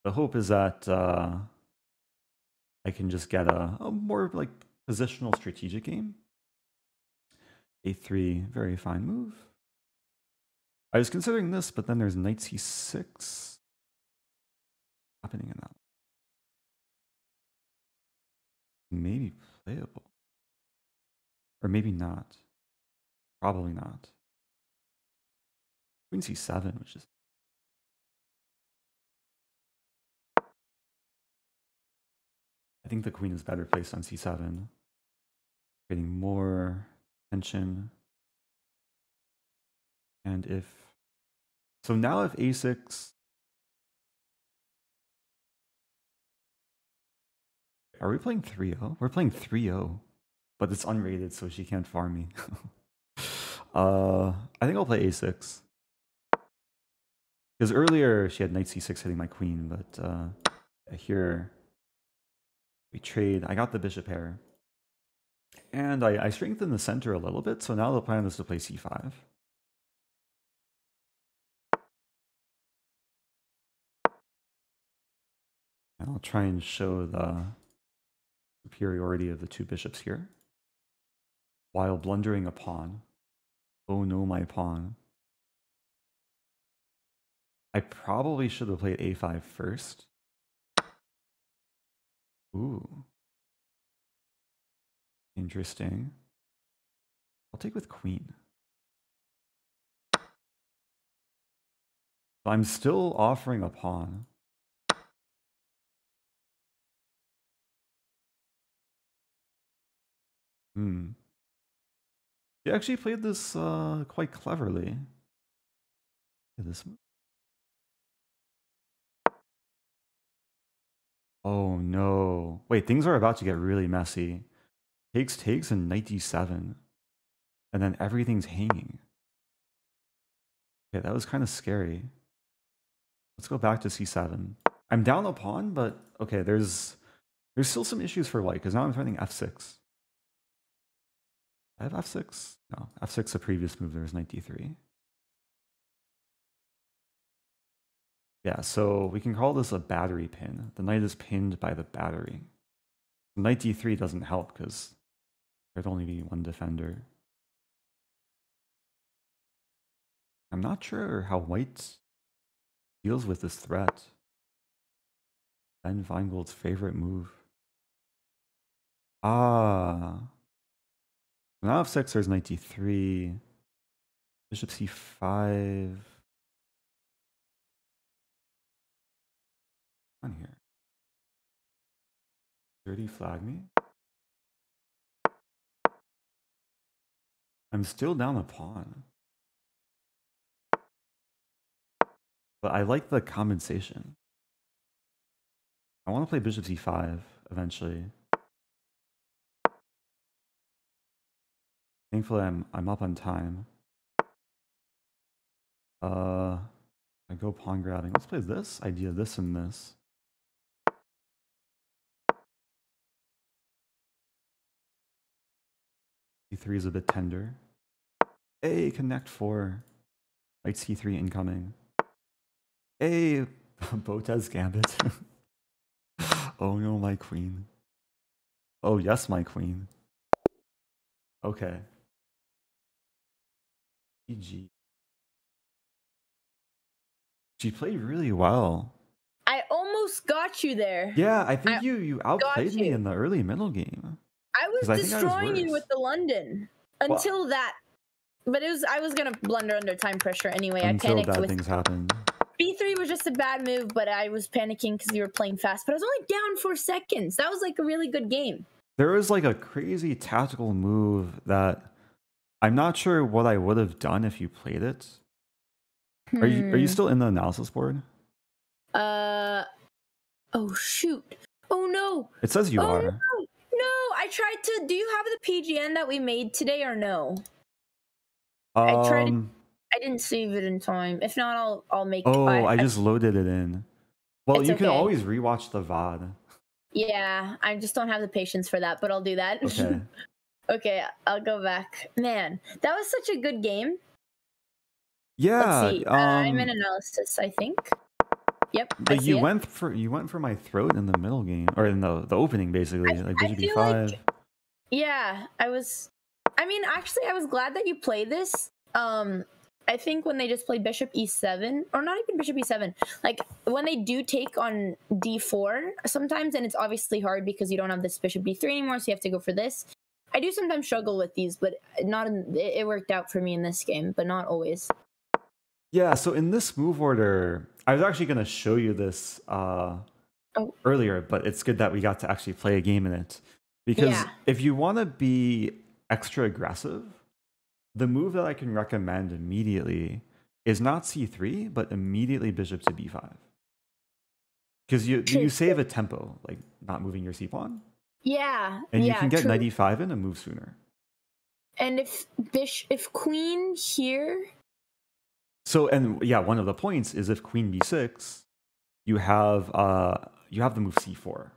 the hope is that I can just get a more like positional strategic game. a3, very fine move. I was considering this, but then there's knight c6 happening in that. Maybe playable. Or maybe not. Probably not. Queen c7, which is... I think the queen is better placed on c7. Getting more tension. And if... So now if a6... Are we playing 3-0? We're playing 3-0. But it's unrated, so she can't farm me. I think I'll play a6. Because earlier she had knight c6 hitting my queen, but here we trade. I got the bishop pair. And I strengthened the center a little bit, so now the plan is to play c5. And I'll try and show the superiority of the two bishops here. While blundering a pawn. Oh no, my pawn. I probably should have played a5 first. Ooh. Interesting. I'll take with queen. So, I'm still offering a pawn. Hmm. You actually played this quite cleverly. This. Oh no! Wait, things are about to get really messy. Takes and knight d7, and then everything's hanging. Okay, that was kind of scary. Let's go back to c7. I'm down a pawn, but okay, there's still some issues for white because now I'm threatening f6. I have f6? No, f6 a previous move. There was knight d3. Yeah, so we can call this a battery pin. The knight is pinned by the battery. Knight d3 doesn't help because there'd only be one defender. I'm not sure how white deals with this threat. Ben Feingold's favorite move. Ah. Now f6, there's knight d3. Bishop c5. On here. Dirty flag me. I'm still down a pawn. But I like the compensation. I want to play bishop c5 eventually. Thankfully, I'm up on time. I go pawn grabbing. Let's play this idea, this and this. c3 is a bit tender. A connect 4. Knight c3 incoming. A Botez gambit. Oh no, my queen. Oh yes, my queen. Okay. GG. She played really well. I almost got you there. Yeah, I think you outplayed me in the early middle game. I was destroying you with the London until that. But I was gonna blunder under time pressure anyway. Until I panicked bad things happened. B3 was just a bad move, but I was panicking because you were playing fast. But I was only down 4 seconds. That was like a really good game. There was like a crazy tactical move that I'm not sure what I would have done if you played it. Are you still in the analysis board? Oh shoot. Oh no. It says you are. No, I tried to. Do you have the PGN that we made today or no? I didn't save it in time. If not, I'll make. Oh, I just loaded it in. Well, you can always rewatch the VOD. Yeah, I just don't have the patience for that, but I'll do that. Okay. Okay, I'll go back. Man, that was such a good game. Yeah. Let's see. I'm in analysis, I think. Yep. But you went for my throat in the middle game, or in the opening, basically. Like bishop b5. Like, yeah, I mean, actually, I was glad that you played this. I think when they just play bishop e7, or not even bishop e7, like when they do take on d4 sometimes, and it's obviously hard because you don't have this bishop b3 anymore, so you have to go for this. I do sometimes struggle with these, but it worked out for me in this game, but not always. Yeah, so in this move order, I was actually going to show you this earlier, but it's good that we got to actually play a game in it. Because if you want to be extra aggressive, the move that I can recommend immediately is not c3, but immediately bishop to b5. Because you save a tempo, like not moving your c-pawn. Yeah. And you can get knight e5 in and move sooner. And if queen here... So, and yeah, one of the points is if queen b6, you have the move c4.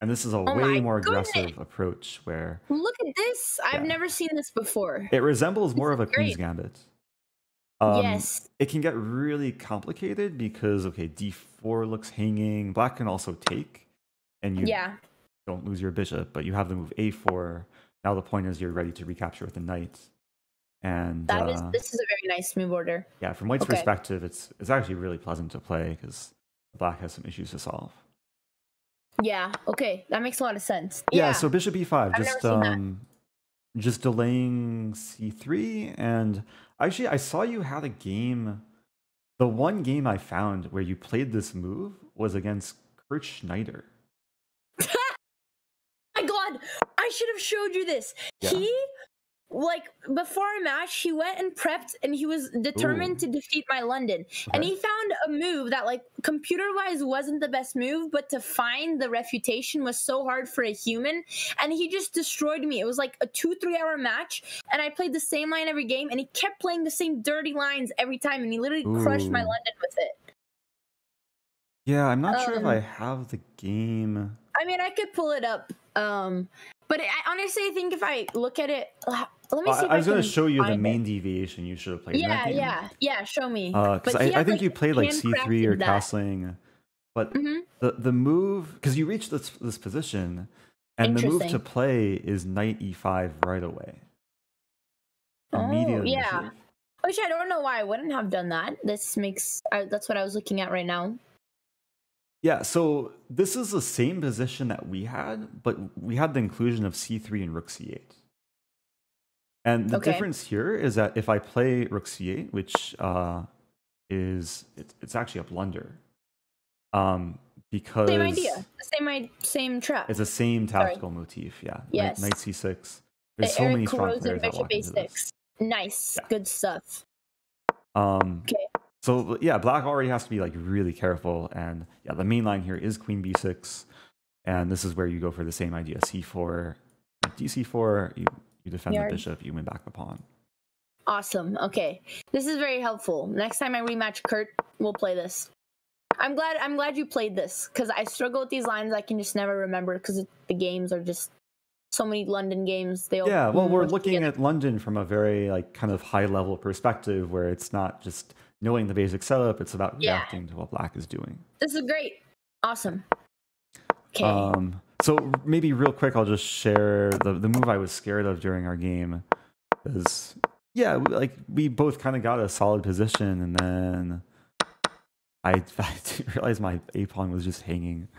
And this is a way more aggressive approach where... Look at this! I've never seen this before. It resembles more of a queen's gambit. Yes. It can get really complicated because, okay, d4 looks hanging. Black can also take. And you don't lose your bishop, but you have the move a4. Now the point is you're ready to recapture with the knight. And this is a very nice move order. Yeah, from white's perspective, it's actually really pleasant to play because black has some issues to solve. Yeah, okay. That makes a lot of sense. Yeah, so bishop e5, just delaying c3. And actually, I saw you had a game. The one game I found where you played this move was against Kurt Schneider. My God, I I should have showed you this. Yeah. He, like, before a match, he went and prepped, and he was determined to defeat my London. Okay. And he found a move that, like, computer-wise wasn't the best move, but to find the refutation was so hard for a human, and he just destroyed me. It was like a 2-3 hour match, and I played the same line every game, and he kept playing the same dirty lines every time, and he literally crushed my London with it. Yeah, I'm not sure if I have the game. I mean, I could pull it up, but I honestly think if I look at it, let me see. I was going to show you the main deviation you should have played. Yeah, in that game. yeah. Show me. Because I think you played like C3 or castling, but the move, because you reach this position, and the move to play is knight e5 right away. Immediately. Yeah. Which I don't know why I wouldn't have done that. This makes that's what I was looking at right now. Yeah, so this is the same position that we had, but we had the inclusion of c3 and rook c8. And the difference here is that if I play rook c8, which it's actually a blunder, because same idea, same trap. It's the same tactical motif, yeah. Yes. Knight c6. There's so many strong Rosen, players that walk into this. Nice, good stuff. Okay. So yeah, black already has to be like really careful, and yeah, the main line here is queen b6, and this is where you go for the same idea: c4, dc4. You defend the bishop, you win back the pawn. Awesome. Okay, this is very helpful. Next time I rematch Kurt, we'll play this. I'm glad you played this, because I struggle with these lines. I can just never remember because the games are just so many London games. They all well, we're looking at London from a very like kind of high level perspective, where it's not just knowing the basic setup, it's about reacting to what black is doing. This is great. Awesome. Okay. So maybe real quick, I'll just share the move I was scared of during our game. Is we both kind of got a solid position, and then I didn't realize my a pawn was just hanging.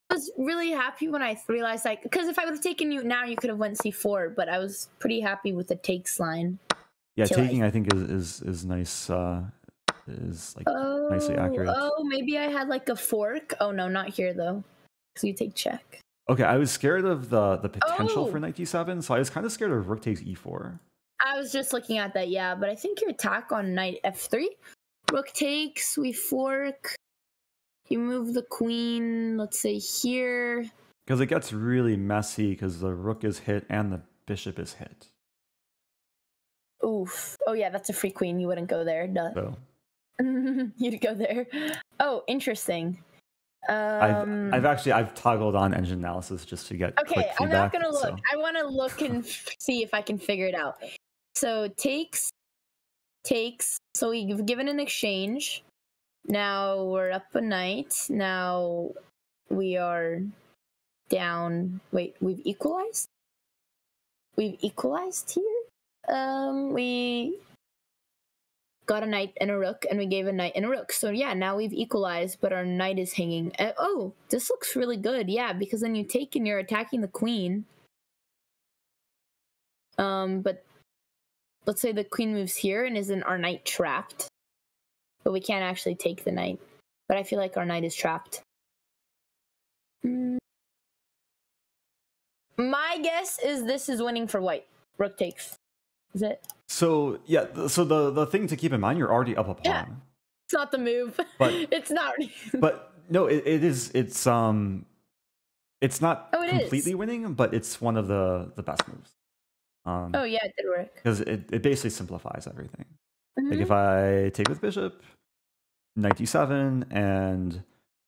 I was really happy when I realized, like, because if I would have taken you now, you could have went c4, but I was pretty happy with the takes line. Yeah, taking I think is nice. Is like nicely accurate. Oh, maybe I had like a fork. Oh no, not here though. So you take check. Okay, I was scared of the potential for knight d7, so I was kind of scared of rook takes e4. I was just looking at that, yeah, but I think your attack on knight f3, rook takes, we fork. You move the queen, let's say here. Because it gets really messy because the rook is hit and the bishop is hit. Oof. Oh yeah, that's a free queen. You wouldn't go there. Duh. So. You'd go there. Oh, interesting. I've toggled on engine analysis just to get quick feedback. I'm not gonna look. So. I want to look and see if I can figure it out. So takes. So we've given an exchange. Now we're up a knight. Now we are down. Wait, we've equalized. We've equalized here. We got a knight and a rook, and we gave a knight and a rook. So yeah, now we've equalized, but our knight is hanging. Oh, this looks really good. Yeah, because then you take and you're attacking the queen. But let's say the queen moves here, and isn't our knight trapped? But we can't actually take the knight. But I feel like our knight is trapped. My guess is this is winning for white. Rook takes. Is it? So yeah, so the thing to keep in mind, you're already up a pawn. Yeah. It's not the move. But it's not. But no, it is. It's not completely is. winning, but it's one of the best moves. Oh yeah, it did work. Because it basically simplifies everything. Like if I take with bishop, knight d7, and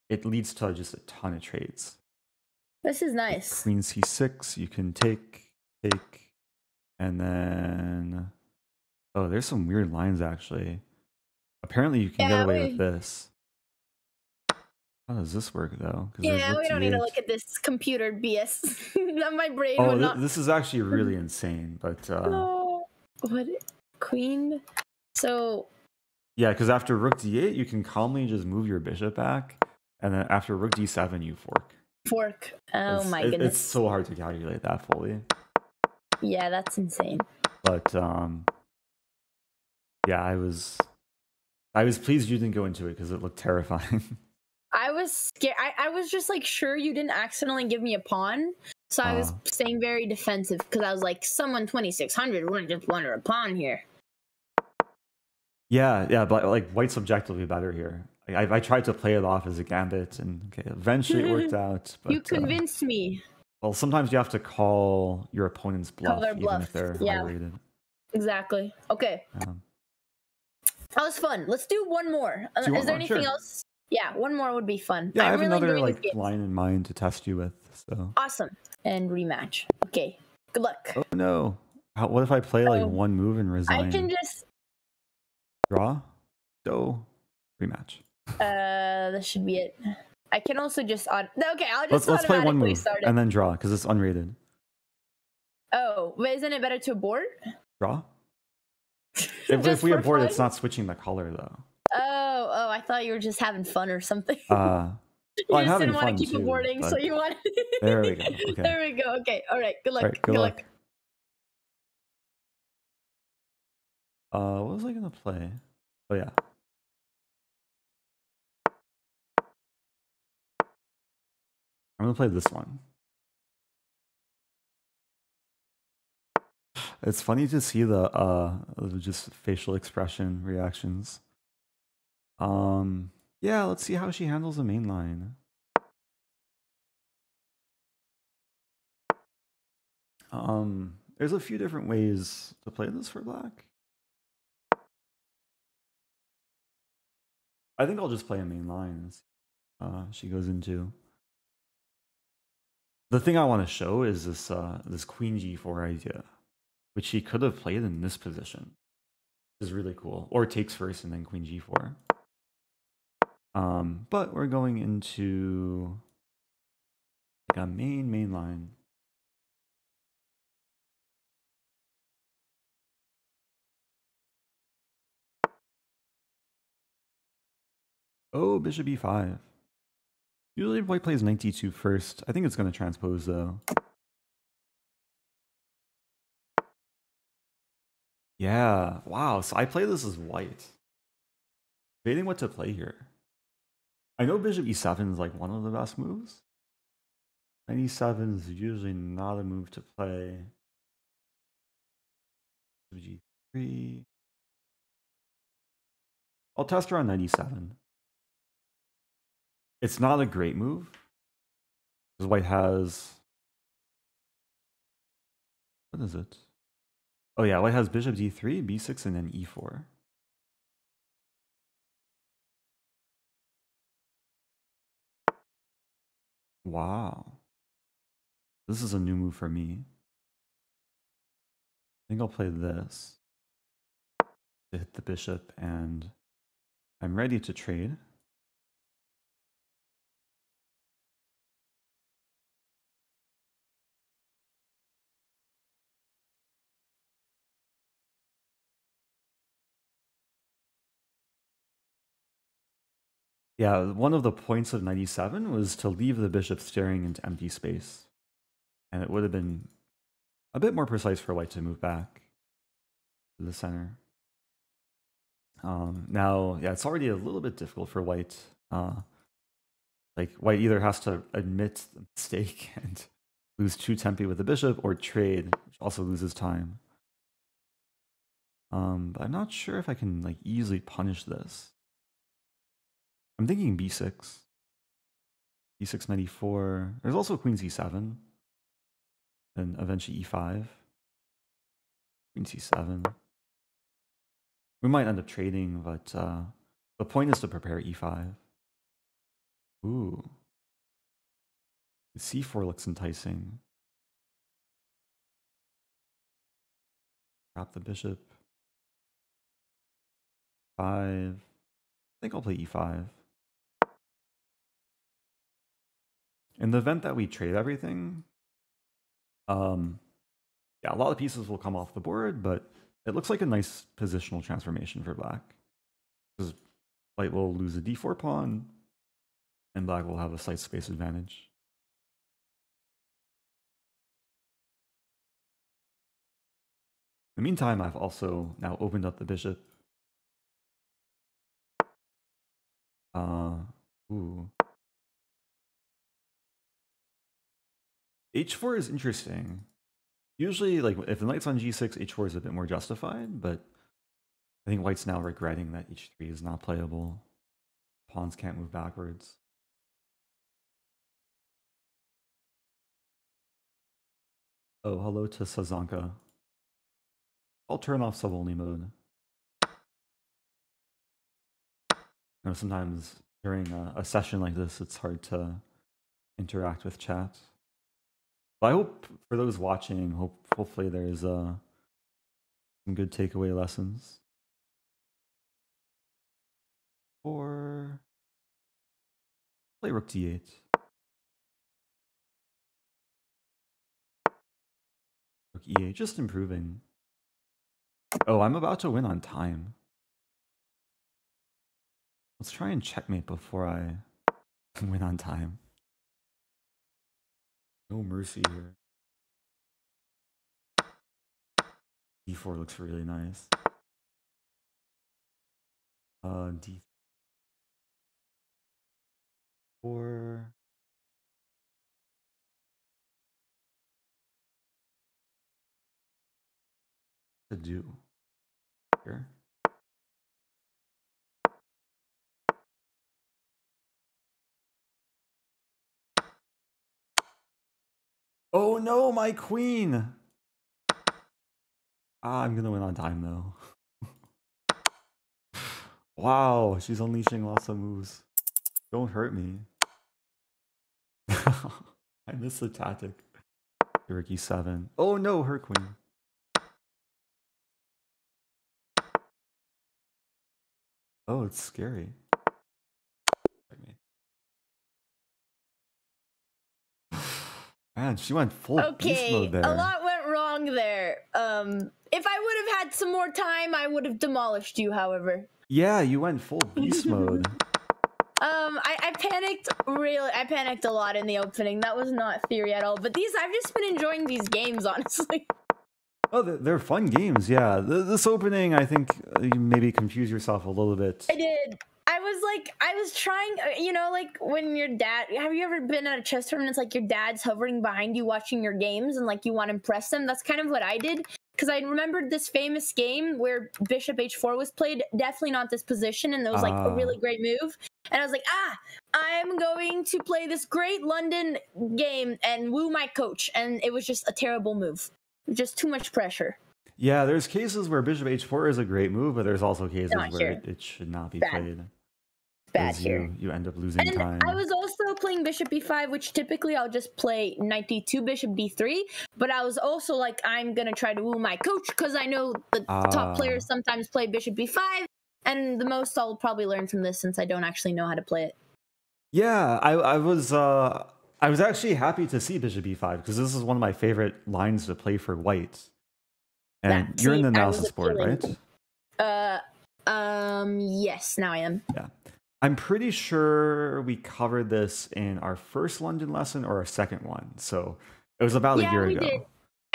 it leads to just a ton of trades. This is nice. Queen c6, you can take, and then there's some weird lines actually. Apparently you can get away with this. How does this work though? Yeah, we don't need to look at this computer BS. My brain. This is actually really insane. But what queen? So yeah, because after rook d8, you can calmly just move your bishop back, and then after rook d7, you fork. Fork. Oh my goodness! It's so hard to calculate that fully. Yeah, that's insane. But yeah, I was pleased you didn't go into it because it looked terrifying. I was scared. I was just like sure you didn't accidentally give me a pawn. So I was staying very defensive because I was like, someone 2600 wouldn't just wander a pawn here. Yeah, but like white's objectively better here. I tried to play it off as a gambit, and okay, eventually it worked out. But, you convinced me. Well, sometimes you have to call your opponent's bluff, even if they're high rated. Exactly. Okay. That was fun. Let's do one more. Is there anything else? Yeah, one more would be fun. Yeah, I have another like line in mind to test you with. So awesome. And rematch. Okay. Good luck. Oh no. What if I play like one move and resign? I can just draw. Go. Rematch. This should be it. I can also just okay. I'll just let's play one move start it. and then draw because it's unrated. Oh, but isn't it better to abort? Draw. If we abort, it's not switching the color though. Oh! I thought you were just having fun or something. Well, you just didn't want to keep aborting, so you wanted. There we go. Okay. There we go. Okay. All right. Good luck. Right, good luck. What was I gonna play? Oh yeah. I'm gonna play this one. It's funny to see the just facial expression reactions. Yeah, let's see how she handles the main line. There's a few different ways to play this for black. I think I'll just play a main line. She goes into. The thing I want to show is this this Queen G4 idea, which she could have played in this position. Which is really cool. Or takes first and then Queen G4. But we're going into like a main line. Oh, bishop e5. Usually white plays knight d2 first. I think it's going to transpose though. Yeah, wow. So I play this as white. Debating what to play here. I know bishop e7 is like one of the best moves. Knight e7 is usually not a move to play. G3. I'll test her on knight e7. It's not a great move. Because white has... What is it? Oh yeah, white has bishop d3, b6, and then e4. Wow. This is a new move for me. I think I'll play this to hit the bishop, and I'm ready to trade. Yeah, one of the points of knight e7 was to leave the bishop staring into empty space. And it would have been a bit more precise for white to move back to the center. Now, yeah, it's already a little bit difficult for white. Like, white either has to admit the mistake and lose 2 tempi with the bishop, or trade, which also loses time. But I'm not sure if I can like easily punish this. I'm thinking b6. b6, knight e4. There's also queen c7. And eventually e5. Queen c7. We might end up trading, but the point is to prepare e5. Ooh. c4 looks enticing. Trap the bishop. 5. I think I'll play e5. In the event that we trade everything, yeah, a lot of pieces will come off the board, but it looks like a nice positional transformation for black. Because white will lose a d4 pawn, and black will have a slight space advantage. In the meantime, I've also now opened up the bishop. Ooh. H4 is interesting. Usually, like if the knight's on G6, H4 is a bit more justified, but I think white's now regretting that H3 is not playable. Pawns can't move backwards. Oh, hello to Sazanka. I'll turn off sub-only mode. You know, sometimes during a session like this, it's hard to interact with chat. But I hope for those watching, hopefully there's some good takeaway lessons. Or play rook d8. Rook e8, just improving. Oh, I'm about to win on time. Let's try and checkmate before I win on time. No mercy here. D4 looks really nice. D4. To do here. Oh no, my queen! I'm gonna win on time though. Wow, she's unleashing lots of moves. Don't hurt me. I missed the tactic. Early Qc7. Oh no, her queen. Oh, it's scary. Man, she went full beast mode there. A lot went wrong there. If I would have had some more time, I would have demolished you, however. Yeah, you went full beast mode. I panicked I panicked a lot in the opening. That was not theory at all. But I've just been enjoying these games, honestly. Oh, they're fun games, yeah. This opening, I think you maybe confused yourself a little bit. I did. I was trying, you know, like when your dad, have you ever been at a chess tournament? It's like your dad's hovering behind you watching your games and like you want to impress them. That's kind of what I did. Because I remembered this famous game where bishop h4 was played, definitely not this position, and it was like a really great move. And I was like, I'm going to play this great London game and woo my coach. And it was just a terrible move. Just too much pressure. Yeah, there's cases where bishop h4 is a great move, but there's also cases where it should not be played. Bad here. You end up losing time. I was also playing bishop b5, which typically I'll just play knight d2, bishop d3. But I was also like, I'm going to try to woo my coach because I know the top players sometimes play bishop b5. And the most I'll probably learn from this since I don't actually know how to play it. Yeah, I was actually happy to see bishop b5 because this is one of my favorite lines to play for white. And you're in the analysis board, right? Yes, now I am. Yeah. I'm pretty sure we covered this in our first London lesson or our second one. So it was about a year ago. Did.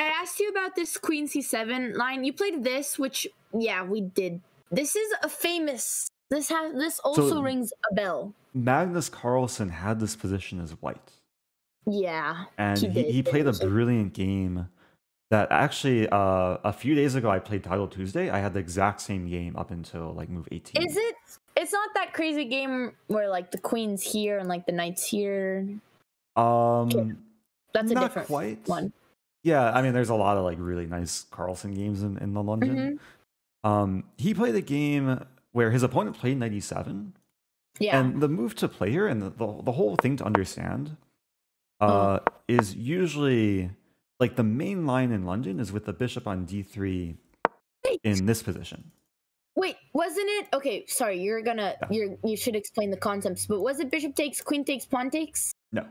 I asked you about this queen c7 line. You played this, which, yeah, we did. This is a famous... This also rings a bell. Magnus Carlsen had this position as white. Yeah. And he played a brilliant game that actually a few days ago I played Title Tuesday. I had the exact same game up until like move 18. Is it? It's not that crazy game where like the queen's here and like the knight's here. That's a different one. Yeah, I mean there's a lot of like really nice Carlsen games in the London. He played a game where his opponent played knight e7. Yeah. And the move to play here and the whole thing to understand is usually like the main line in London is with the bishop on d3 in this position. Wait, wasn't it? Okay, sorry, you should explain the concepts, but was it bishop takes, queen takes, pawn takes? No.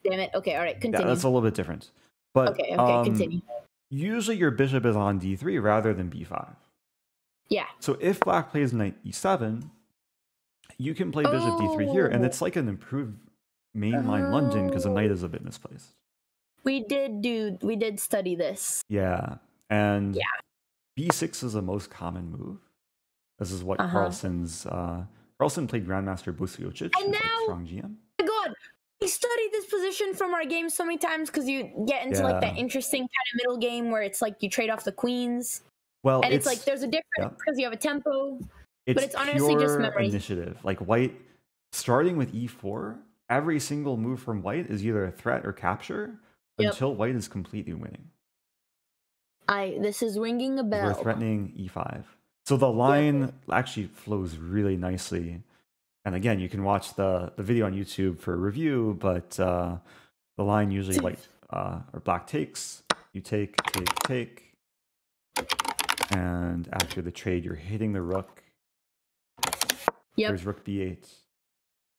Damn it. Okay, all right, continue. Yeah, that's a little bit different. But okay, continue. Usually your bishop is on d3 rather than b5. Yeah. So if black plays knight e7, you can play bishop d3 here, and it's like an improved mainline London because the knight is a bit misplaced. We did study this. Yeah, and b6 is the most common move. This is what Carlsen played Grandmaster Bosiocic, and now, strong GM. Oh my god, studied this position from our game so many times because you get into like that interesting kind of middle game where it's like you trade off the queens. Well, and it's like there's a difference because you have a tempo. But it's honestly just memory. Initiative. Like white starting with e4, every single move from white is either a threat or capture until white is completely winning. This is ringing a bell. We're threatening e5. So the line actually flows really nicely. And again, you can watch the video on YouTube for a review, but the line usually white or black takes, you take. And after the trade, you're hitting the rook. There's rook b8.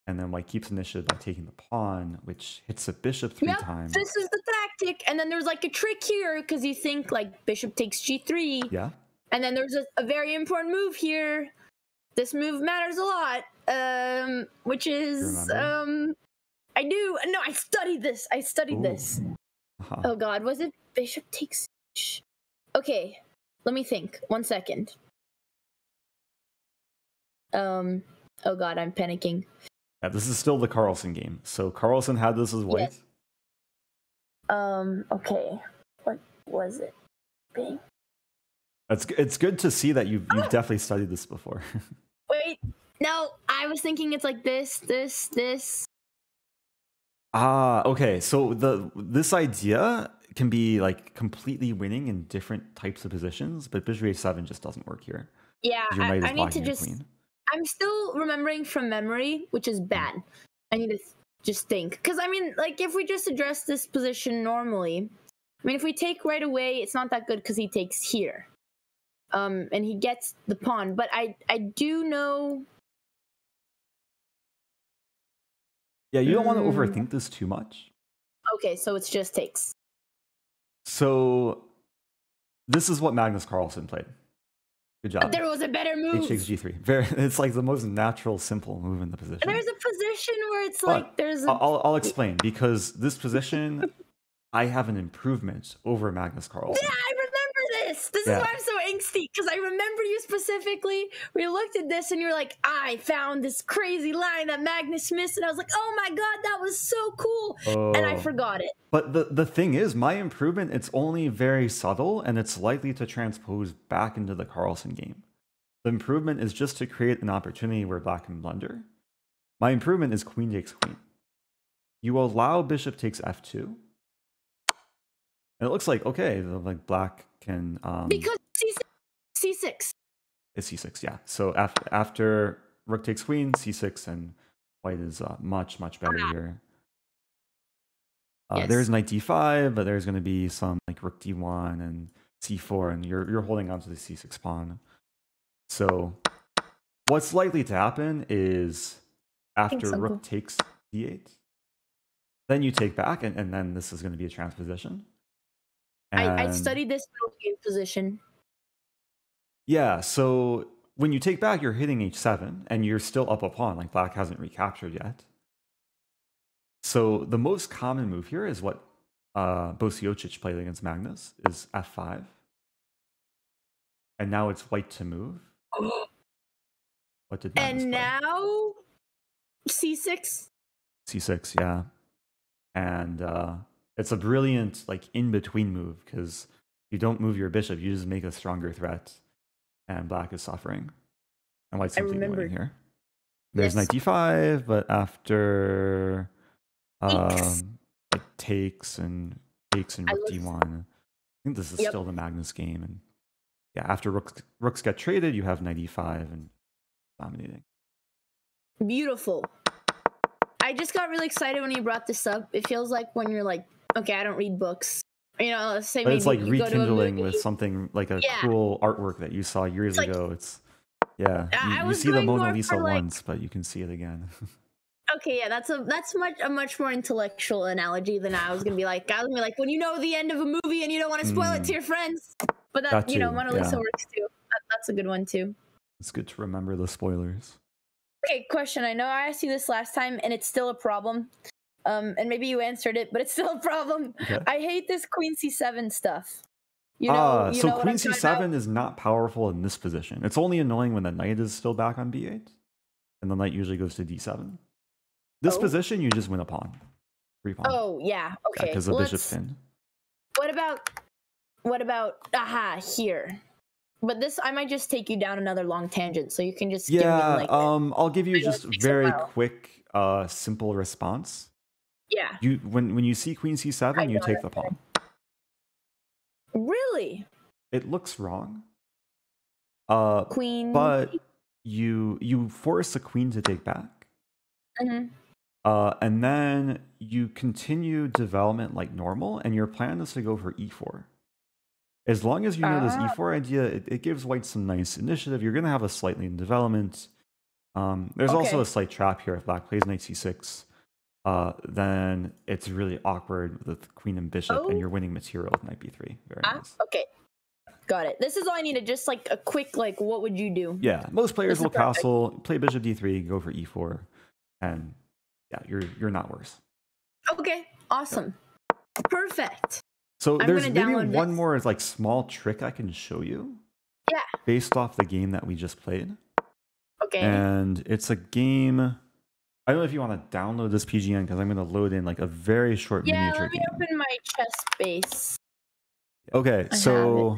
And then white keeps initiative by taking the pawn, which hits the bishop 3 times. This is the tactic. And then there's like a trick here because you think like bishop takes g3. Yeah. And then there's a very important move here. This move matters a lot, which is I do. No, I studied this. This. Oh God, was it bishop takes? Okay, let me think. 1 second. Oh God, I'm panicking. Yeah, this is still the Carlsen game. So Carlsen had this as white. Yes. Okay. What was it? Bing. It's good to see that you've definitely studied this before. Wait, no, I was thinking it's like this. Okay. So this idea can be like completely winning in different types of positions, but bishop h7 just doesn't work here. Yeah, I need to just. Queen. I'm still remembering from memory, which is bad. I need to just think, because I mean, like if we just address this position normally, I mean, if we take right away, it's not that good because he takes here. And he gets the pawn, but I do know. Yeah, you don't want to overthink this too much. Okay, so it's just takes. So this is what Magnus Carlsen played. Good job. But there was a better move. H takes g3. It's like the most natural, simple move in the position. There's a position where it's like there's. I'll explain, because this position, I have an improvement over Magnus Carlsen. Yeah, I remember this. This is why I'm so angsty, because I remember you specifically. We looked at this and you're like, I found this crazy line that Magnus missed, and I was like, oh my God, that was so cool. And I forgot it. But the thing is, my improvement, it's only very subtle, and it's likely to transpose back into the Carlsen game. The improvement is just to create an opportunity where black can blunder. My improvement is queen takes queen. You allow bishop takes f2. And it looks like, okay, like black can... because c6. It's c6, yeah. So after rook takes queen, c6, and white is much better here. There's knight d5, but there's going to be some like rook d1 and c4, and you're holding on to the c6 pawn. So what's likely to happen is after rook takes d8, then you take back, and then this is going to be a transposition. I studied this middle game position. Yeah, so when you take back, you're hitting h7, and you're still up a pawn, like black hasn't recaptured yet. So the most common move here is what Bosiocic played against Magnus, is f5. And now it's white to move. What did Magnus play? Now c6? c6, yeah. And it's a brilliant like in-between move, because you don't move your bishop, you just make a stronger threat, and black is suffering. And white's completely winning here. There's knight d5, but after like takes and rook d1, I think this is still the Magnus game. And yeah, after rooks get traded, you have knight e5 and dominating. Beautiful. I just got really excited when you brought this up. It feels like when you're like, okay, I don't read books. You know, let's say, but maybe it's like rekindling with something like a cool artwork that you saw years ago. It's you see the Mona Lisa once, but you can see it again. Okay, yeah, that's a much more intellectual analogy than I was gonna be like. I was gonna be like, when you know the end of a movie and you don't want to spoil it to your friends. But that you know, Mona Lisa works too. That's a good one too. It's good to remember the spoilers. Okay, question. I know I asked you this last time, and it's still a problem. And maybe you answered it, but it's still a problem. Okay. I hate this queen c7 stuff. So queen c7 is not powerful in this position. It's only annoying when the knight is still back on b8, and the knight usually goes to d7. This position, you just win a pawn. free pawn. Oh yeah, okay. Because the bishop's pinned. What about here? But this, I might just take you down another long tangent, so you can just give me like. I'll give you just very quick, simple response. Yeah. When you see Queen C7, you take the pawn. Really? It looks wrong. Queen. But you force the queen to take back. Mm-hmm. And then you continue development like normal, and your plan is to go for e4. As long as you know this e4 idea, it gives white some nice initiative. You're going to have a slight lead in development. There's also a slight trap here. If black plays knight c6, then it's really awkward with queen and bishop, and you're winning material with knight b3. Very nice. Okay. Got it. This is all I needed. Just like a quick, like, what would you do? Yeah, most players will castle, play bishop d3, go for e4, and yeah, you're not worse. Okay, awesome, perfect. So there's maybe one more like small trick I can show you. Yeah. Based off the game that we just played. Okay. And it's a game. I don't know if you want to download this PGN because I'm going to load in like a very short miniature game. Yeah, let me open my chess base. Okay, so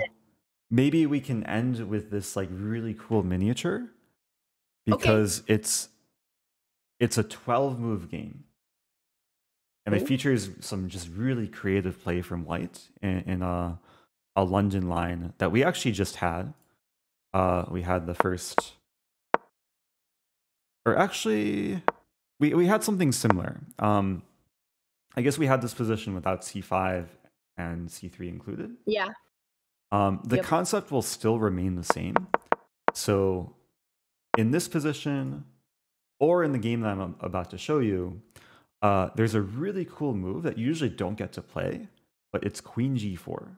maybe we can end with this like really cool miniature because it's a 12 move game. And it features some just really creative play from white in a London line that we actually just had. We had the first, or actually, we had something similar. I guess we had this position without c5 and c3 included. Yeah. The concept will still remain the same. So in this position, or in the game that I'm about to show you, there's a really cool move that you usually don't get to play, but it's queen g4.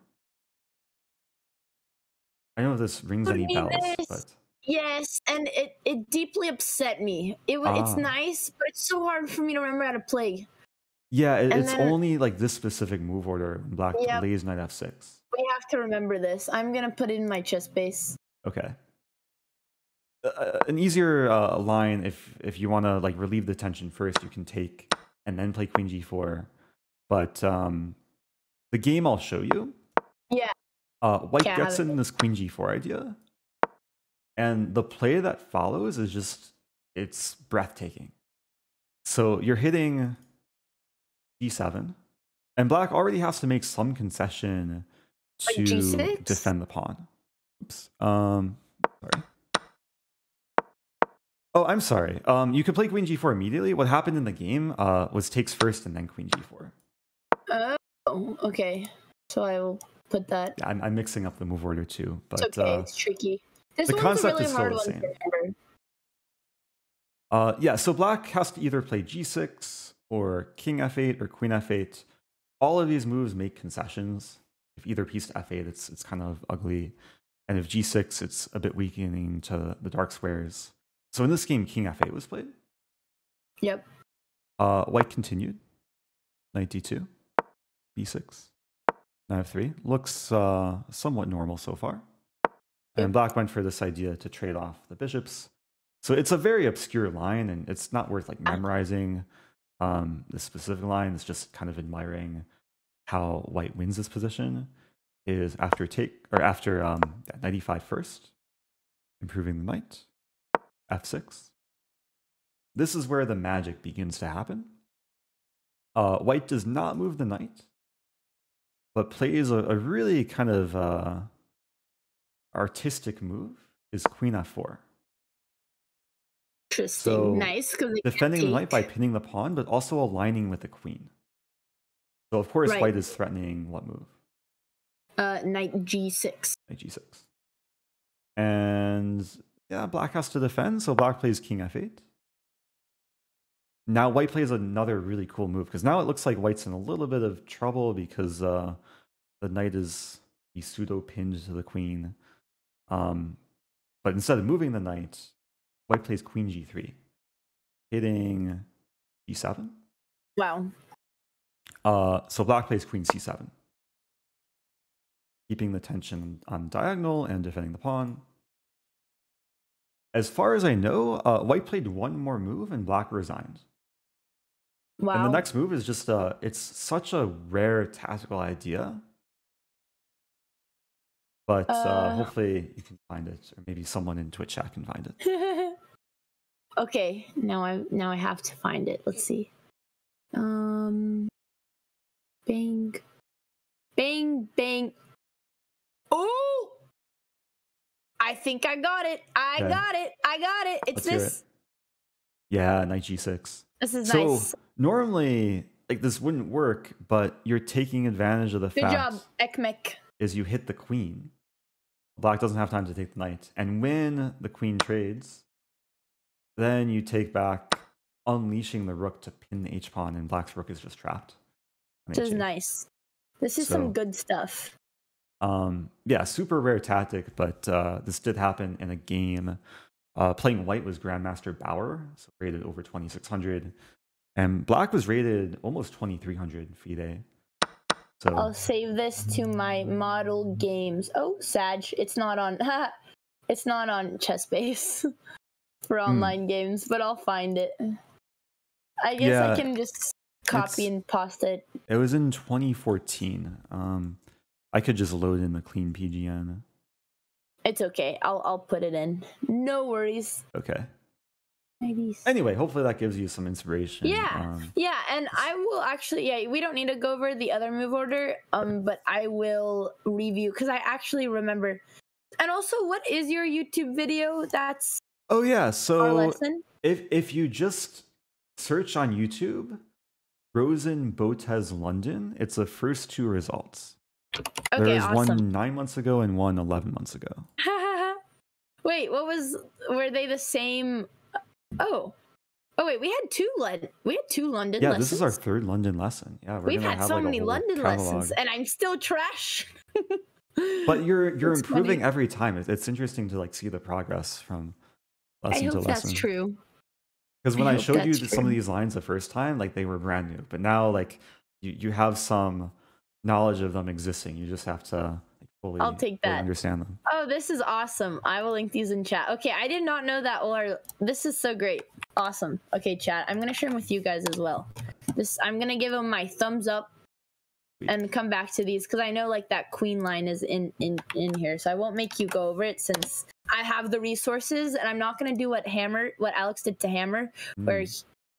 I don't know if this rings any bells, but yes, and it deeply upset me. It's nice, but it's so hard for me to remember how to play. Yeah, it's only like this specific move order when black lays knight f6. We have to remember this. I'm gonna put it in my chess base. Okay. An easier line, if you want to like relieve the tension first, you can take and then play queen g4. But the game I'll show you, white gets in this queen g4 idea, and the play that follows is just, it's breathtaking. So you're hitting g7, and black already has to make some concession to defend the pawn. Oops. Sorry. Oh, I'm sorry. You could play queen g4 immediately. What happened in the game was takes first and then queen g4. Oh, okay. So I will put that. Yeah, I'm mixing up the move order too, but it's okay. It's tricky. The concept is still the same. Yeah, so black has to either play g6 or king f8 or queen f8. All of these moves make concessions. If either piece to f8, it's kind of ugly, and if g6, it's a bit weakening to the dark squares. So in this game, king f8 was played. Yep. White continued. Knight d2, b6, knight f3. Looks somewhat normal so far. And black went for this idea to trade off the bishops. So it's a very obscure line, and it's not worth like memorizing this specific line. It's just kind of admiring how white wins this position. Is after knight e5 first, improving the knight. f6. This is where the magic begins to happen. White does not move the knight, but plays a really kind of artistic move, is queen f4. Interesting. So nice. Defending the knight by pinning the pawn, but also aligning with the queen. So of course white is threatening what move? Knight g6. Knight g6. And yeah, black has to defend, so black plays king f8. Now white plays another really cool move, because now it looks like white's in a little bit of trouble because the knight is pseudo-pinned to the queen. But instead of moving the knight, white plays queen g3, hitting g7. Wow. So black plays queen c7, keeping the tension on diagonal and defending the pawn. As far as I know, white played one more move and black resigned. Wow. And the next move is just it's such a rare tactical idea. But hopefully you can find it, or maybe someone in Twitch chat can find it. Okay, now I have to find it. Let's see. Bang, bang, bang. Oh, I think I got it. I got it. It's this. Yeah, knight g6. This is so nice. Normally, like this wouldn't work, but you're taking advantage of the Good fact job, Ekmek. is you hit the queen. Black doesn't have time to take the knight, and when the queen trades, then you take back, unleashing the rook to pin the h-pawn, and black's rook is just trapped. This is nice. This is some good stuff. Yeah, super rare tactic, but this did happen in a game. Playing white was Grandmaster Bauer, so rated over 2,600, and black was rated almost 2,300 FIDE. So I'll save this to my model games. Oh, Sag, it's not on. It's not on ChessBase for online games, but I'll find it. I guess I can just copy and paste it. It was in 2014. I could just load in the clean PGN. It's okay. I'll put it in. No worries. Okay. Anyway, hopefully that gives you some inspiration. Yeah, and I will actually. We don't need to go over the other move order. But I will review because I actually remember. And also, what is your YouTube video? That's so if you just search on YouTube, Rosen Botez London, it's the first two results. Okay, There's awesome. one 9 months ago and one 11 months ago. Wait, were they the same? Oh wait, we had two London lessons. Yeah, this is our third London lesson. Yeah, we've had so many London lessons, and I'm still trash. But you're improving every time. It's interesting to like see the progress from lesson to lesson. That's true. Because when I showed you some of these lines the first time, like they were brand new, but now like you have some knowledge of them existing. You just have to fully, I'll take that. Understand them. Oh, this is awesome. I will link these in chat. Okay, I did not know that. This is so great. Awesome. Okay, chat. I'm gonna share them with you guys as well. I'm gonna give them my thumbs up and come back to these because I know like that queen line is in here, so I won't make you go over it since I have the resources, and I'm not gonna do what Alex did to Hammer, where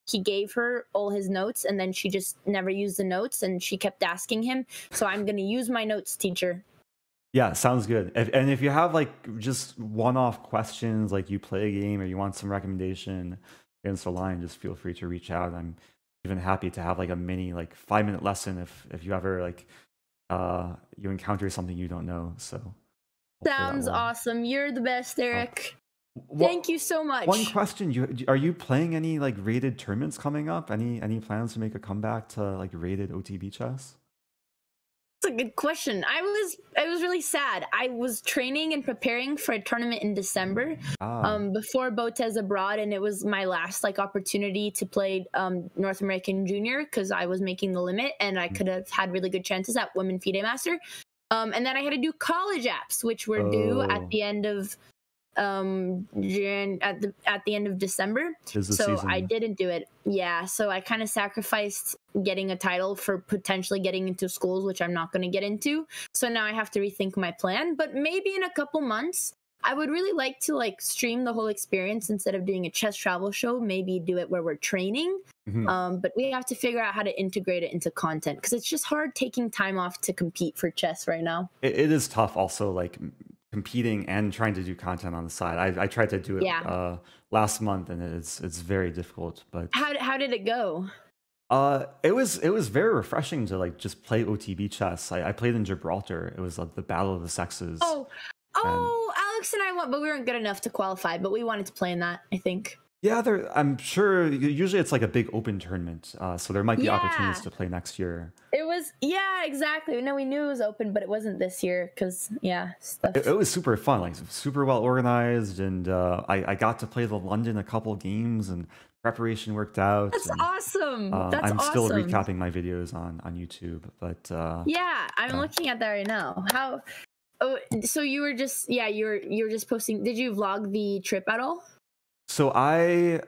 he gave her all his notes and then she just never used the notes and she kept asking him. So I'm gonna use my notes, teacher. Yeah, sounds good. And if you have like just one-off questions, like you play a game or you want some recommendation against a line, just feel free to reach out. I'm even happy to have like a mini like 5-minute lesson if you ever like you encounter something you don't know. So sounds awesome. You're the best, Eric. Thank you so much. One question: are you playing any like rated tournaments coming up? Any plans to make a comeback to like rated OTB chess? That's a good question. I was really sad. I was training and preparing for a tournament in December, before Botez Abroad, and it was my last like opportunity to play North American Junior because I was making the limit and I could have had really good chances at Women FIDE Master. And then I had to do college apps, which were due at the end of at the end of December. So I didn't do it. Yeah, so I kind of sacrificed getting a title for potentially getting into schools, which I'm not going to get into. So now I have to rethink my plan, but maybe in a couple months I would really like to like stream the whole experience instead of doing a chess travel show. Maybe do it where we're training. But we have to figure out how to integrate it into content because it's just hard taking time off to compete for chess right now. It is tough also like competing and trying to do content on the side. I tried to do it last month and it's very difficult. But how did it go? It was very refreshing to like just play OTB chess. I played in Gibraltar. It was like the battle of the sexes. Oh, Alex and I won, but we weren't good enough to qualify. But we wanted to play in that, I think. Yeah, I'm sure. Usually, it's like a big open tournament, so there might be opportunities to play next year. It was, exactly. No, we knew it was open, but it wasn't this year because, stuff. It was super fun, like super well organized, and I got to play the London a couple games, and preparation worked out. That's awesome. I'm still recapping my videos on YouTube, but I'm looking at that right now. How? Oh, so you were just you were just posting. Did you vlog the trip at all? So I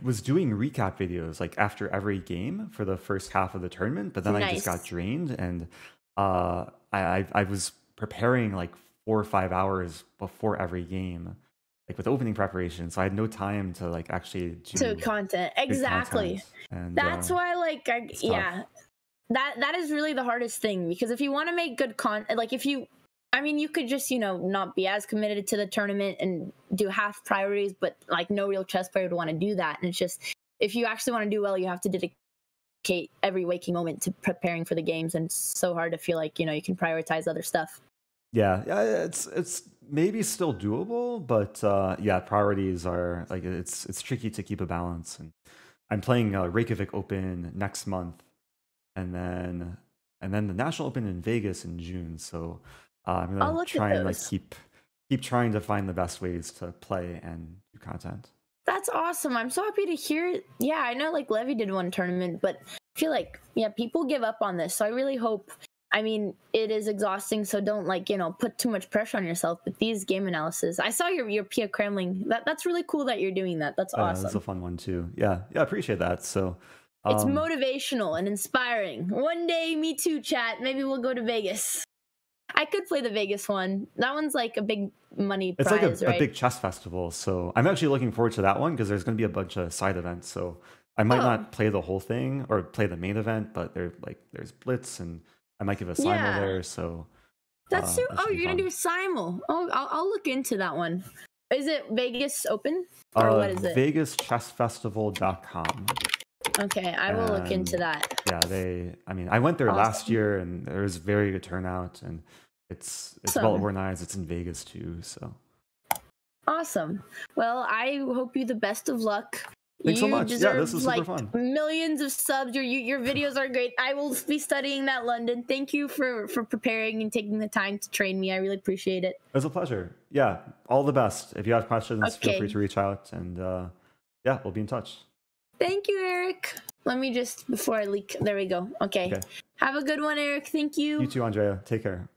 was doing recap videos like after every game for the first half of the tournament, but then I just got Nice. drained, and I was preparing like 4 or 5 hours before every game, like with opening preparation. So I had no time to like actually To do content. good Exactly. content, and That's why like it's tough. yeah. That is really the hardest thing, because if you want to make good content, like if you, I mean, you could just, not be as committed to the tournament and do half priorities, but like no real chess player would want to do that. And it's just, if you actually want to do well, you have to dedicate every waking moment to preparing for the games. And it's so hard to feel like, you can prioritize other stuff. Yeah, it's maybe still doable, but yeah, priorities are like it's tricky to keep a balance. And I'm playing Reykjavik Open next month, and then the National Open in Vegas in June. So I'm I'll gonna look at try and like those. keep trying to find the best ways to play and do content. That's awesome. I'm so happy to hear it. Yeah, I know like Levy did one tournament, but I feel like, yeah, people give up on this. So I really hope, I mean, it is exhausting, so don't like, put too much pressure on yourself. But these game analysis, I saw your Pia Kremling. That's really cool that you're doing that. That's Yeah, it's a awesome. fun one too. Yeah, I appreciate that. So It's um, motivational and inspiring. One day, me too, chat. Maybe we'll go to Vegas. I could play the Vegas one. That one's like a big money it's like prize, a right? big chess festival. So I'm actually looking forward to that one because there's going to be a bunch of side events. So I might Oh, not play the whole thing or play the main event, but there's blitz, and I might give a simul yeah. there. So That's so. that should Oh, be you're gonna do fun. a simul. Oh, I'll look into that one. Is it Vegas Open or what is it? VegasChessFestival.com. Okay, I will look into And that. yeah, I went there last Awesome. year, and there was very good turnout, and it's well Awesome. organized. It's in Vegas too, so Awesome. Well, I hope you the best of luck. thanks so You much. Yeah, this deserve is super like fun. millions of subs. Your videos are great. I will be studying that London. Thank you for preparing and taking the time to train me. I really appreciate it. It was a pleasure. Yeah, all the best. If you have questions, feel free Okay. to reach out, and yeah, we'll be in touch. Thank you, Eric. Let me just before I leak. There we go. Okay. Okay. Have a good one, Eric. Thank You you. too, Andrea. Take care.